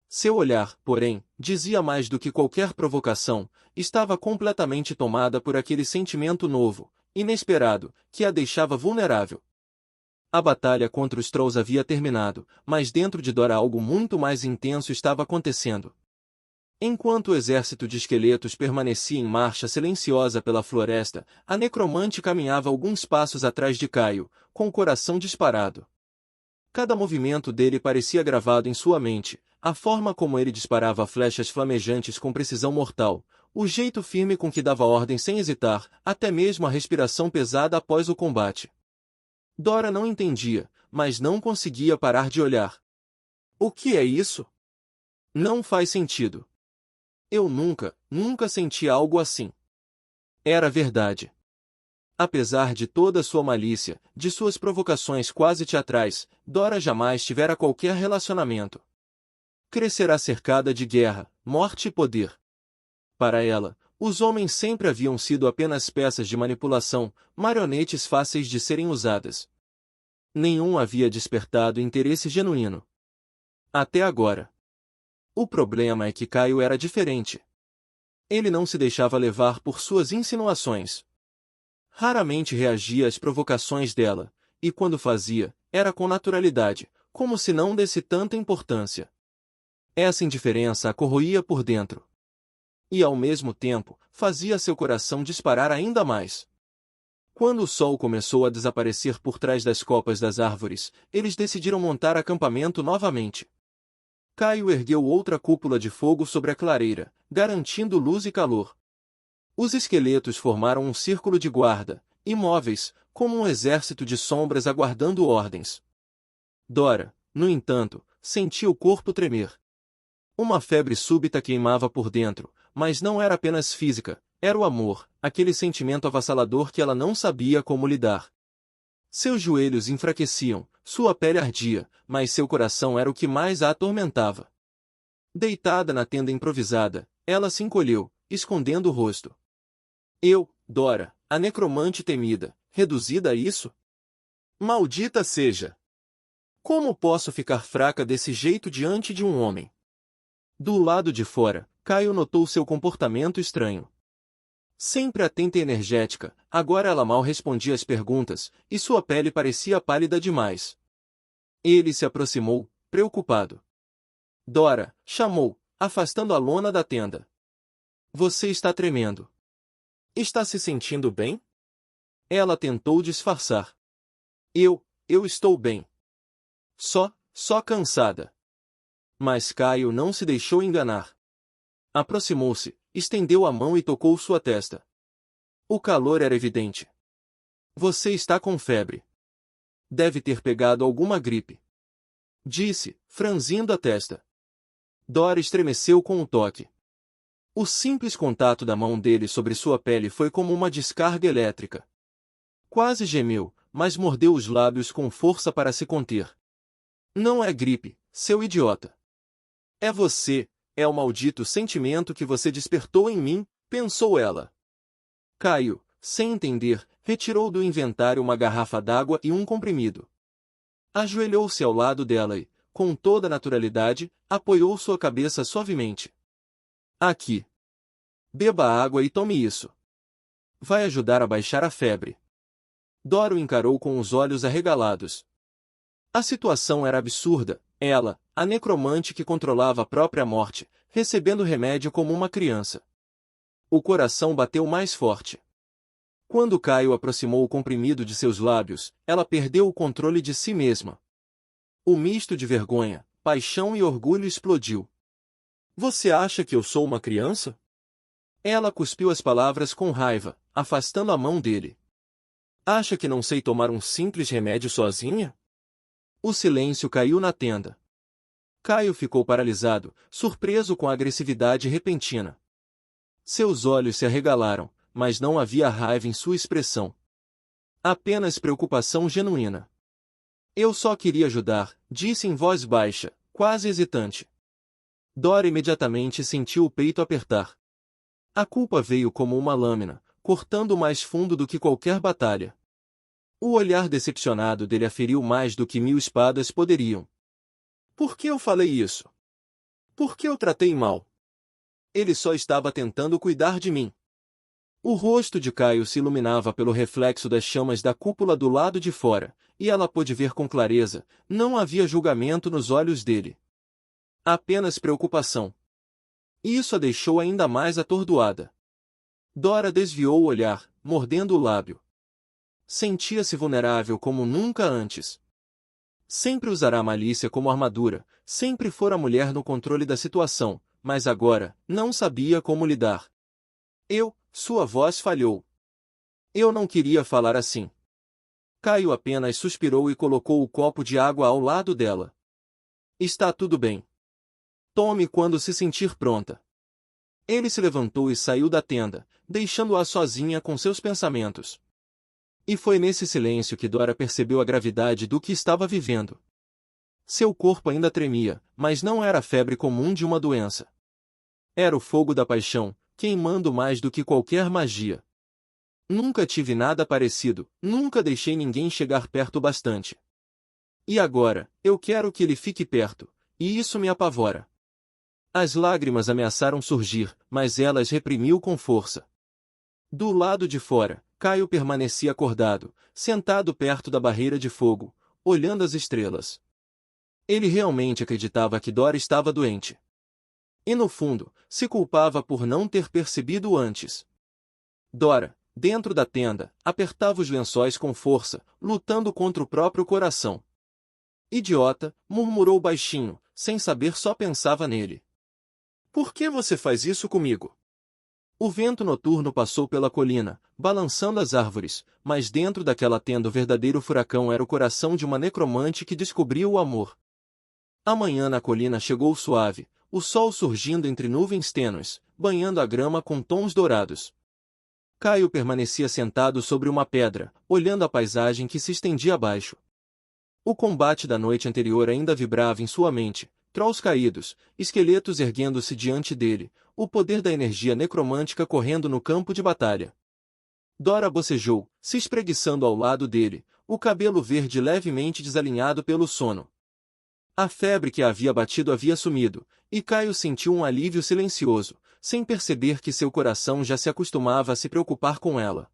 Seu olhar, porém, dizia mais do que qualquer provocação, estava completamente tomada por aquele sentimento novo, inesperado, que a deixava vulnerável. A batalha contra os trolls havia terminado, mas dentro de Dora algo muito mais intenso estava acontecendo. Enquanto o exército de esqueletos permanecia em marcha silenciosa pela floresta, a necromante caminhava alguns passos atrás de Caio, com o coração disparado. Cada movimento dele parecia gravado em sua mente, a forma como ele disparava flechas flamejantes com precisão mortal, o jeito firme com que dava ordem sem hesitar, até mesmo a respiração pesada após o combate. Dora não entendia, mas não conseguia parar de olhar. O que é isso? Não faz sentido. Eu nunca senti algo assim. Era verdade. Apesar de toda sua malícia, de suas provocações quase teatrais, Dora jamais tivera qualquer relacionamento. Crescerá cercada de guerra, morte e poder. Para ela, os homens sempre haviam sido apenas peças de manipulação, marionetes fáceis de serem usadas. Nenhum havia despertado interesse genuíno. Até agora. O problema é que Caio era diferente. Ele não se deixava levar por suas insinuações. Raramente reagia às provocações dela, e quando fazia, era com naturalidade, como se não desse tanta importância. Essa indiferença a corroía por dentro. E ao mesmo tempo, fazia seu coração disparar ainda mais. Quando o sol começou a desaparecer por trás das copas das árvores, eles decidiram montar acampamento novamente. Caio ergueu outra cúpula de fogo sobre a clareira, garantindo luz e calor. Os esqueletos formaram um círculo de guarda, imóveis, como um exército de sombras aguardando ordens. Dora, no entanto, sentia o corpo tremer. Uma febre súbita queimava por dentro, mas não era apenas física, era o amor, aquele sentimento avassalador que ela não sabia como lidar. Seus joelhos enfraqueciam, sua pele ardia, mas seu coração era o que mais a atormentava. Deitada na tenda improvisada, ela se encolheu, escondendo o rosto. Dora, a necromante temida, reduzida a isso? Maldita seja! Como posso ficar fraca desse jeito diante de um homem? Do lado de fora, Caio notou seu comportamento estranho. Sempre atenta e energética, agora ela mal respondia às perguntas, e sua pele parecia pálida demais. Ele se aproximou, preocupado. Dora, chamou, afastando a lona da tenda. Você está tremendo. Está se sentindo bem? Ela tentou disfarçar. Eu estou bem. Só cansada. Mas Caio não se deixou enganar. Aproximou-se, estendeu a mão e tocou sua testa. O calor era evidente. Você está com febre. Deve ter pegado alguma gripe. Disse, franzindo a testa. Dora estremeceu com o toque. O simples contato da mão dele sobre sua pele foi como uma descarga elétrica. Quase gemeu, mas mordeu os lábios com força para se conter. Não é gripe, seu idiota. É você, é o maldito sentimento que você despertou em mim, pensou ela. Caio, sem entender, retirou do inventário uma garrafa d'água e um comprimido. Ajoelhou-se ao lado dela e, com toda naturalidade, apoiou sua cabeça suavemente. Aqui. Beba água e tome isso. Vai ajudar a baixar a febre. Dora o encarou com os olhos arregalados. A situação era absurda, ela, a necromante que controlava a própria morte, recebendo remédio como uma criança. O coração bateu mais forte. Quando Caio aproximou o comprimido de seus lábios, ela perdeu o controle de si mesma. O misto de vergonha, paixão e orgulho explodiu. Você acha que eu sou uma criança? Ela cuspiu as palavras com raiva, afastando a mão dele. Acha que não sei tomar um simples remédio sozinha? O silêncio caiu na tenda. Caio ficou paralisado, surpreso com a agressividade repentina. Seus olhos se arregalaram, mas não havia raiva em sua expressão. Apenas preocupação genuína. Eu só queria ajudar, disse em voz baixa, quase hesitante. Dora imediatamente sentiu o peito apertar. A culpa veio como uma lâmina, cortando mais fundo do que qualquer batalha. O olhar decepcionado dele a feriu mais do que 1000 espadas poderiam. Por que eu falei isso? Por que eu tratei mal? Ele só estava tentando cuidar de mim. O rosto de Caio se iluminava pelo reflexo das chamas da cúpula do lado de fora, e ela pôde ver com clareza, não havia julgamento nos olhos dele. Apenas preocupação. Isso a deixou ainda mais atordoada. Dora desviou o olhar, mordendo o lábio. Sentia-se vulnerável como nunca antes. Sempre usará a malícia como armadura, sempre fora a mulher no controle da situação, mas agora, não sabia como lidar. Sua voz falhou. Eu não queria falar assim. Caio apenas suspirou e colocou o copo de água ao lado dela. Está tudo bem. Tome quando se sentir pronta. Ele se levantou e saiu da tenda, deixando-a sozinha com seus pensamentos. E foi nesse silêncio que Dora percebeu a gravidade do que estava vivendo. Seu corpo ainda tremia, mas não era a febre comum de uma doença. Era o fogo da paixão, queimando mais do que qualquer magia. Nunca tive nada parecido, nunca deixei ninguém chegar perto bastante. E agora, eu quero que ele fique perto, e isso me apavora. As lágrimas ameaçaram surgir, mas ela as reprimiu com força. Do lado de fora, Caio permanecia acordado, sentado perto da barreira de fogo, olhando as estrelas. Ele realmente acreditava que Dora estava doente. E no fundo, se culpava por não ter percebido antes. Dora, dentro da tenda, apertava os lençóis com força, lutando contra o próprio coração. Idiota, murmurou baixinho, sem saber só pensava nele. Por que você faz isso comigo? O vento noturno passou pela colina, balançando as árvores, mas dentro daquela tenda o verdadeiro furacão era o coração de uma necromante que descobriu o amor. A manhã na colina chegou suave, o sol surgindo entre nuvens tênues, banhando a grama com tons dourados. Caio permanecia sentado sobre uma pedra, olhando a paisagem que se estendia abaixo. O combate da noite anterior ainda vibrava em sua mente, trolls caídos, esqueletos erguendo-se diante dele, o poder da energia necromântica correndo no campo de batalha. Dora bocejou, se espreguiçando ao lado dele, o cabelo verde levemente desalinhado pelo sono. A febre que a havia batido havia sumido, e Caio sentiu um alívio silencioso, sem perceber que seu coração já se acostumava a se preocupar com ela.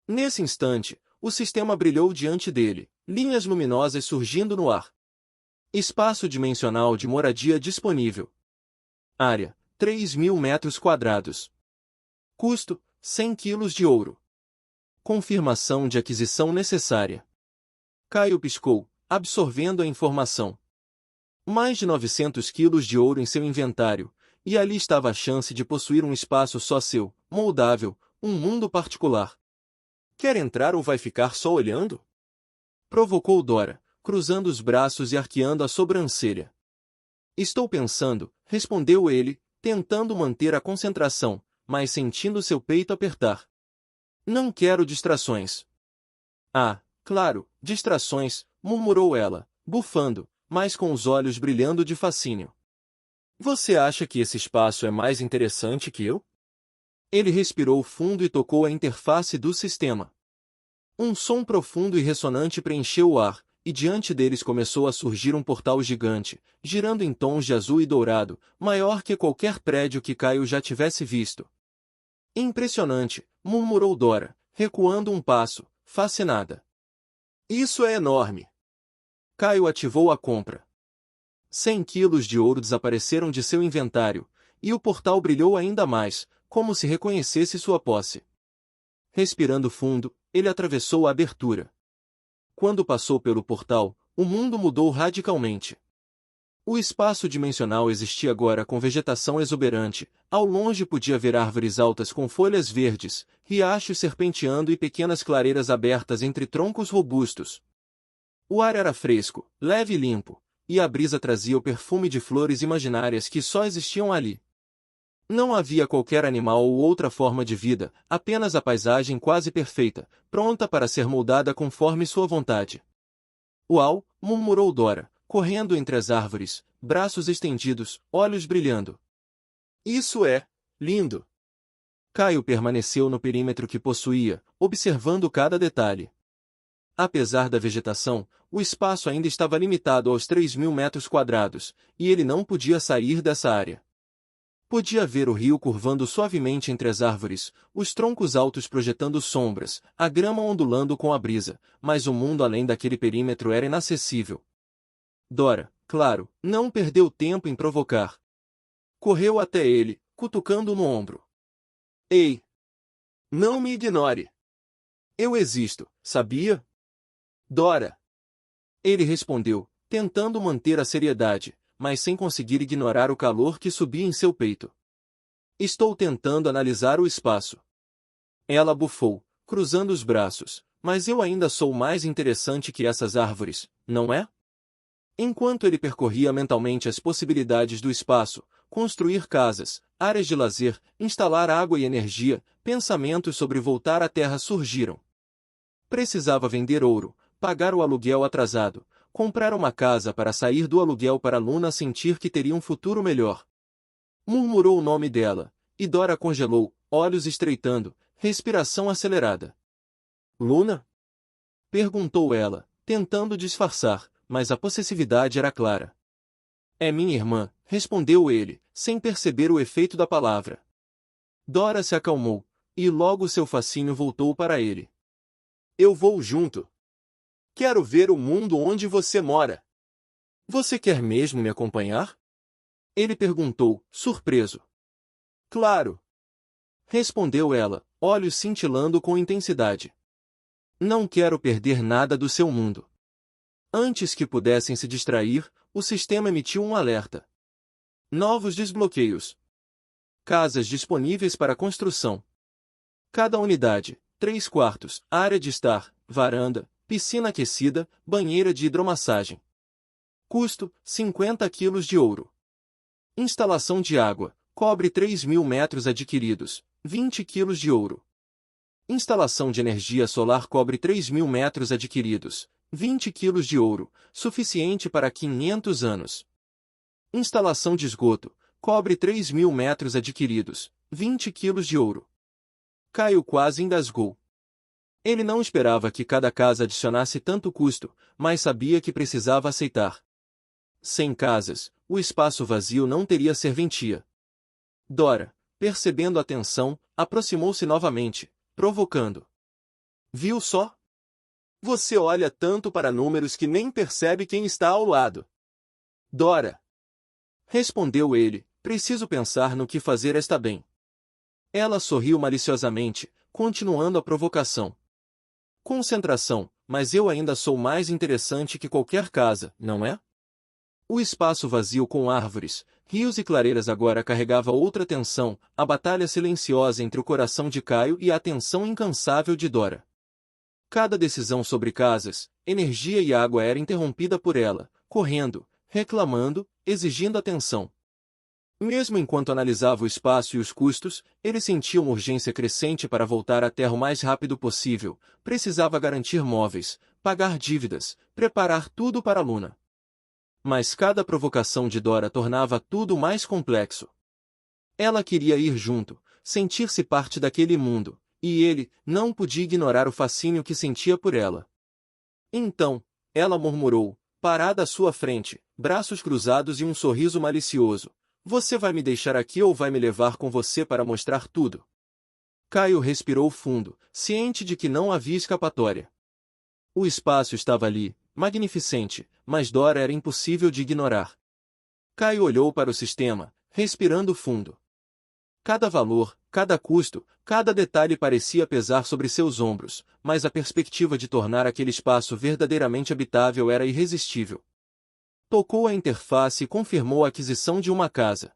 Nesse instante, o sistema brilhou diante dele, linhas luminosas surgindo no ar. Espaço dimensional de moradia disponível. Área: 3.000 metros quadrados. Custo: 100 quilos de ouro. Confirmação de aquisição necessária. Caio piscou, absorvendo a informação. Mais de 900 quilos de ouro em seu inventário, e ali estava a chance de possuir um espaço só seu, moldável, um mundo particular. Quer entrar ou vai ficar só olhando? Provocou Dora, cruzando os braços e arqueando a sobrancelha. Estou pensando, respondeu ele, tentando manter a concentração, mas sentindo seu peito apertar. Não quero distrações. Ah, claro, distrações, murmurou ela, bufando, mas com os olhos brilhando de fascínio. Você acha que esse espaço é mais interessante que eu? Ele respirou fundo e tocou a interface do sistema. Um som profundo e ressonante preencheu o ar, e diante deles começou a surgir um portal gigante, girando em tons de azul e dourado, maior que qualquer prédio que Caio já tivesse visto. Impressionante, murmurou Dora, recuando um passo, fascinada. Isso é enorme. Caio ativou a compra. 100 quilos de ouro desapareceram de seu inventário, e o portal brilhou ainda mais, como se reconhecesse sua posse. Respirando fundo, ele atravessou a abertura. Quando passou pelo portal, o mundo mudou radicalmente. O espaço dimensional existia agora com vegetação exuberante, ao longe podia ver árvores altas com folhas verdes, riachos serpenteando e pequenas clareiras abertas entre troncos robustos. O ar era fresco, leve e limpo, e a brisa trazia o perfume de flores imaginárias que só existiam ali. Não havia qualquer animal ou outra forma de vida, apenas a paisagem quase perfeita, pronta para ser moldada conforme sua vontade. Uau! Murmurou Dora, correndo entre as árvores, braços estendidos, olhos brilhando. Isso é lindo! Caio permaneceu no perímetro que possuía, observando cada detalhe. Apesar da vegetação, o espaço ainda estava limitado aos 3.000 metros quadrados, e ele não podia sair dessa área. Podia ver o rio curvando suavemente entre as árvores, os troncos altos projetando sombras, a grama ondulando com a brisa, mas o mundo além daquele perímetro era inacessível. Dora, claro, não perdeu tempo em provocar. Correu até ele, cutucando no ombro. Ei! Não me ignore! Eu existo, sabia? Dora! Ele respondeu, tentando manter a seriedade, mas sem conseguir ignorar o calor que subia em seu peito. Estou tentando analisar o espaço. Ela bufou, cruzando os braços, mas eu ainda sou mais interessante que essas árvores, não é? Enquanto ele percorria mentalmente as possibilidades do espaço, construir casas, áreas de lazer, instalar água e energia, pensamentos sobre voltar à Terra surgiram. Precisava vender ouro, pagar o aluguel atrasado, comprar uma casa para sair do aluguel para Luna sentir que teria um futuro melhor. Murmurou o nome dela, e Dora congelou, olhos estreitando, respiração acelerada. Luna? Perguntou ela, tentando disfarçar, mas a possessividade era clara. É minha irmã, respondeu ele, sem perceber o efeito da palavra. Dora se acalmou, e logo seu fascínio voltou para ele. Eu vou junto. Quero ver o mundo onde você mora. Você quer mesmo me acompanhar? Ele perguntou, surpreso. Claro. Respondeu ela, olhos cintilando com intensidade. Não quero perder nada do seu mundo. Antes que pudessem se distrair, o sistema emitiu um alerta. Novos desbloqueios. Casas disponíveis para construção. Cada unidade, 3 quartos, área de estar, varanda, piscina aquecida, banheira de hidromassagem. Custo, 50 quilos de ouro. Instalação de água, cobre 3.000 metros adquiridos, 20 quilos de ouro. Instalação de energia solar cobre 3.000 metros adquiridos, 20 quilos de ouro, suficiente para 500 anos. Instalação de esgoto, cobre 3.000 metros adquiridos, 20 quilos de ouro. Caio quase engasgou. Ele não esperava que cada casa adicionasse tanto custo, mas sabia que precisava aceitar. Sem casas, o espaço vazio não teria serventia. Dora, percebendo a tensão, aproximou-se novamente, provocando. Viu só? Você olha tanto para números que nem percebe quem está ao lado. Dora. Respondeu ele, preciso pensar no que fazer está bem. Ela sorriu maliciosamente, continuando a provocação. Concentração, mas eu ainda sou mais interessante que qualquer casa, não é? O espaço vazio com árvores, rios e clareiras agora carregava outra tensão, a batalha silenciosa entre o coração de Caio e a atenção incansável de Dora. Cada decisão sobre casas, energia e água era interrompida por ela, correndo, reclamando, exigindo atenção. Mesmo enquanto analisava o espaço e os custos, ele sentia uma urgência crescente para voltar à Terra o mais rápido possível, precisava garantir móveis, pagar dívidas, preparar tudo para Luna. Mas cada provocação de Dora tornava tudo mais complexo. Ela queria ir junto, sentir-se parte daquele mundo, e ele não podia ignorar o fascínio que sentia por ela. Então, ela murmurou, parada à sua frente, braços cruzados e um sorriso malicioso. Você vai me deixar aqui ou vai me levar com você para mostrar tudo? Caio respirou fundo, ciente de que não havia escapatória. O espaço estava ali, magnificente, mas Dora era impossível de ignorar. Caio olhou para o sistema, respirando fundo. Cada valor, cada custo, cada detalhe parecia pesar sobre seus ombros, mas a perspectiva de tornar aquele espaço verdadeiramente habitável era irresistível. Tocou a interface e confirmou a aquisição de uma casa.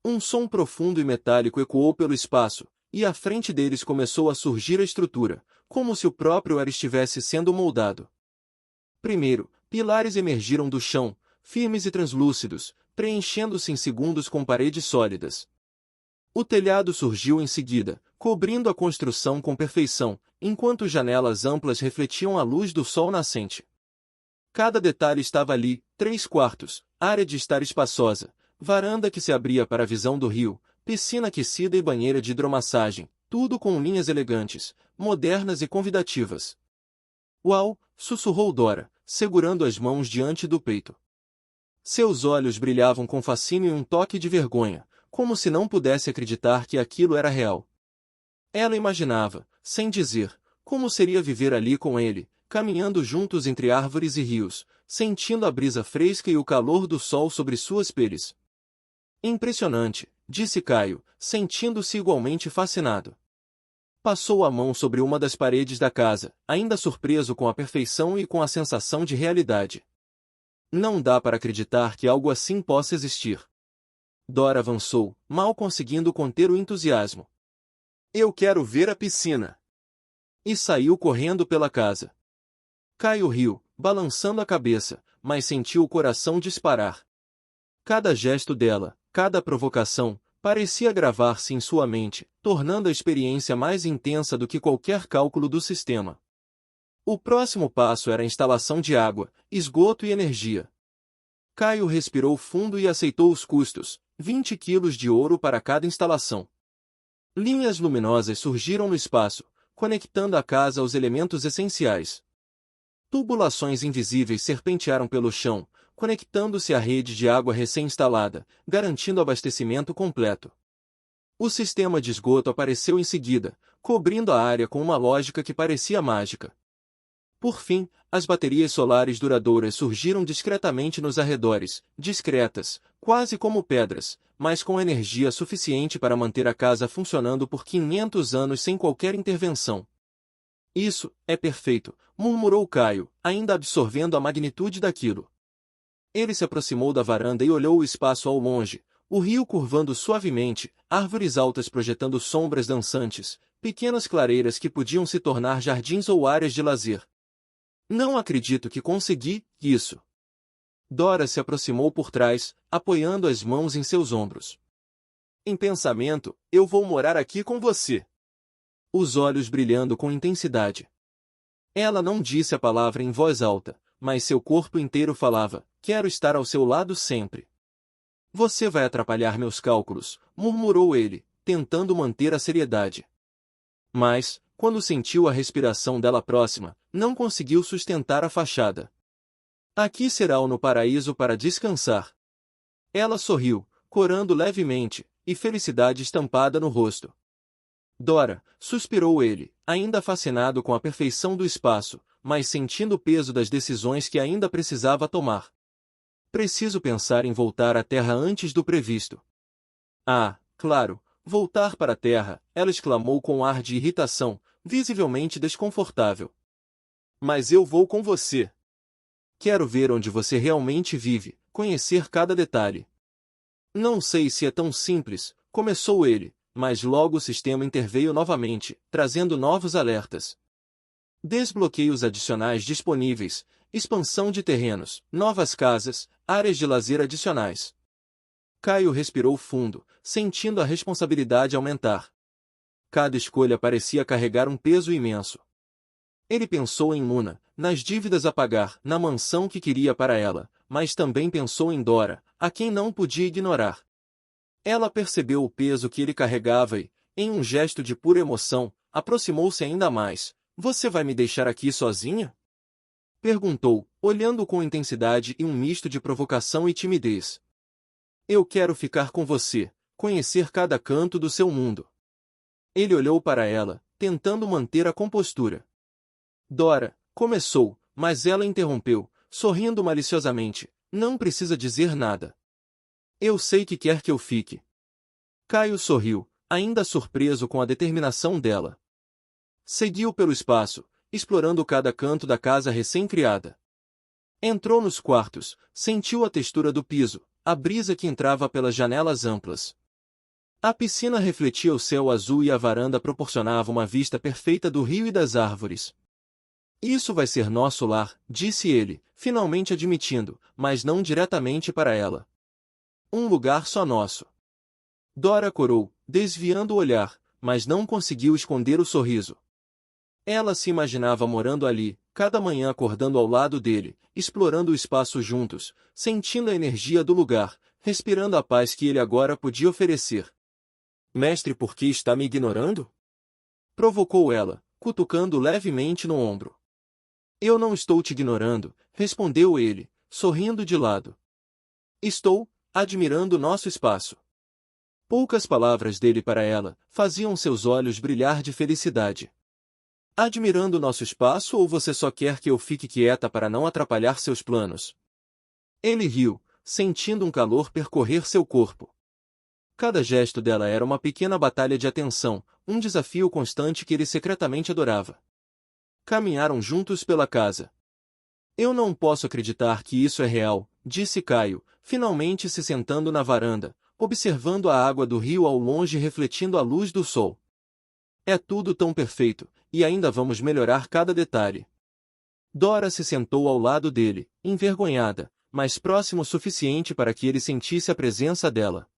Um som profundo e metálico ecoou pelo espaço, e à frente deles começou a surgir a estrutura, como se o próprio ar estivesse sendo moldado. Primeiro, pilares emergiram do chão, firmes e translúcidos, preenchendo-se em segundos com paredes sólidas. O telhado surgiu em seguida, cobrindo a construção com perfeição, enquanto janelas amplas refletiam a luz do sol nascente. Cada detalhe estava ali, 3 quartos, área de estar espaçosa, varanda que se abria para a visão do rio, piscina aquecida e banheira de hidromassagem, tudo com linhas elegantes, modernas e convidativas. Uau! Sussurrou Dora, segurando as mãos diante do peito. Seus olhos brilhavam com fascínio e um toque de vergonha, como se não pudesse acreditar que aquilo era real. Ela imaginava, sem dizer, como seria viver ali com ele, caminhando juntos entre árvores e rios, sentindo a brisa fresca e o calor do sol sobre suas peles. Impressionante, disse Caio, sentindo-se igualmente fascinado. Passou a mão sobre uma das paredes da casa, ainda surpreso com a perfeição e com a sensação de realidade. Não dá para acreditar que algo assim possa existir. Dora avançou, mal conseguindo conter o entusiasmo. Eu quero ver a piscina. E saiu correndo pela casa. Caio riu, balançando a cabeça, mas sentiu o coração disparar. Cada gesto dela, cada provocação, parecia gravar-se em sua mente, tornando a experiência mais intensa do que qualquer cálculo do sistema. O próximo passo era a instalação de água, esgoto e energia. Caio respirou fundo e aceitou os custos, 20 quilos de ouro para cada instalação. Linhas luminosas surgiram no espaço, conectando a casa aos elementos essenciais. Tubulações invisíveis serpentearam pelo chão, conectando-se à rede de água recém-instalada, garantindo abastecimento completo. O sistema de esgoto apareceu em seguida, cobrindo a área com uma lógica que parecia mágica. Por fim, as baterias solares duradouras surgiram discretamente nos arredores, discretas, quase como pedras, mas com energia suficiente para manter a casa funcionando por 500 anos sem qualquer intervenção. Isso é perfeito, murmurou Caio, ainda absorvendo a magnitude daquilo. Ele se aproximou da varanda e olhou o espaço ao longe, o rio curvando suavemente, árvores altas projetando sombras dançantes, pequenas clareiras que podiam se tornar jardins ou áreas de lazer. Não acredito que consegui isso. Dora se aproximou por trás, apoiando as mãos em seus ombros. Em pensamento, eu vou morar aqui com você. Os olhos brilhando com intensidade. Ela não disse a palavra em voz alta, mas seu corpo inteiro falava, quero estar ao seu lado sempre. Você vai atrapalhar meus cálculos, murmurou ele, tentando manter a seriedade. Mas, quando sentiu a respiração dela próxima, não conseguiu sustentar a fachada. Aqui será o no paraíso para descansar. Ela sorriu, corando levemente, e felicidade estampada no rosto. Dora, suspirou ele, ainda fascinado com a perfeição do espaço, mas sentindo o peso das decisões que ainda precisava tomar. Preciso pensar em voltar à Terra antes do previsto. Ah, claro, voltar para a Terra, ela exclamou com ar de irritação, visivelmente desconfortável. Mas eu vou com você. Quero ver onde você realmente vive, conhecer cada detalhe. Não sei se é tão simples, começou ele, mas logo o sistema interveio novamente, trazendo novos alertas. Desbloqueios adicionais disponíveis, expansão de terrenos, novas casas, áreas de lazer adicionais. Caio respirou fundo, sentindo a responsabilidade aumentar. Cada escolha parecia carregar um peso imenso. Ele pensou em Luna, nas dívidas a pagar, na mansão que queria para ela, mas também pensou em Dora, a quem não podia ignorar. Ela percebeu o peso que ele carregava e, em um gesto de pura emoção, aproximou-se ainda mais. Você vai me deixar aqui sozinha? Perguntou, olhando com intensidade e um misto de provocação e timidez. Eu quero ficar com você, conhecer cada canto do seu mundo. Ele olhou para ela, tentando manter a compostura. Dora, começou, mas ela interrompeu, sorrindo maliciosamente. Não precisa dizer nada. Eu sei que quer que eu fique. Caio sorriu, ainda surpreso com a determinação dela. Seguiu pelo espaço, explorando cada canto da casa recém-criada. Entrou nos quartos, sentiu a textura do piso, a brisa que entrava pelas janelas amplas. A piscina refletia o céu azul e a varanda proporcionava uma vista perfeita do rio e das árvores. Isso vai ser nosso lar, disse ele, finalmente admitindo, mas não diretamente para ela. Um lugar só nosso. Dora corou, desviando o olhar, mas não conseguiu esconder o sorriso. Ela se imaginava morando ali, cada manhã acordando ao lado dele, explorando o espaço juntos, sentindo a energia do lugar, respirando a paz que ele agora podia oferecer. Mestre, por que está me ignorando? Provocou ela, cutucando levemente no ombro. Eu não estou te ignorando, respondeu ele, sorrindo de lado. Estou admirando nosso espaço. Poucas palavras dele para ela faziam seus olhos brilhar de felicidade. Admirando nosso espaço ou você só quer que eu fique quieta para não atrapalhar seus planos? Ele riu, sentindo um calor percorrer seu corpo. Cada gesto dela era uma pequena batalha de atenção, um desafio constante que ele secretamente adorava. Caminharam juntos pela casa. Eu não posso acreditar que isso é real, disse Caio, finalmente se sentando na varanda, observando a água do rio ao longe refletindo a luz do sol. É tudo tão perfeito, e ainda vamos melhorar cada detalhe. Dora se sentou ao lado dele, envergonhada, mas próximo o suficiente para que ele sentisse a presença dela.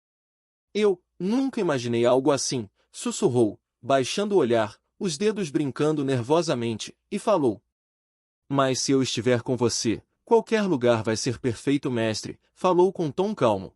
Eu nunca imaginei algo assim, sussurrou, baixando o olhar, os dedos brincando nervosamente, e falou. Mas se eu estiver com você, qualquer lugar vai ser perfeito, mestre, falou com tom calmo.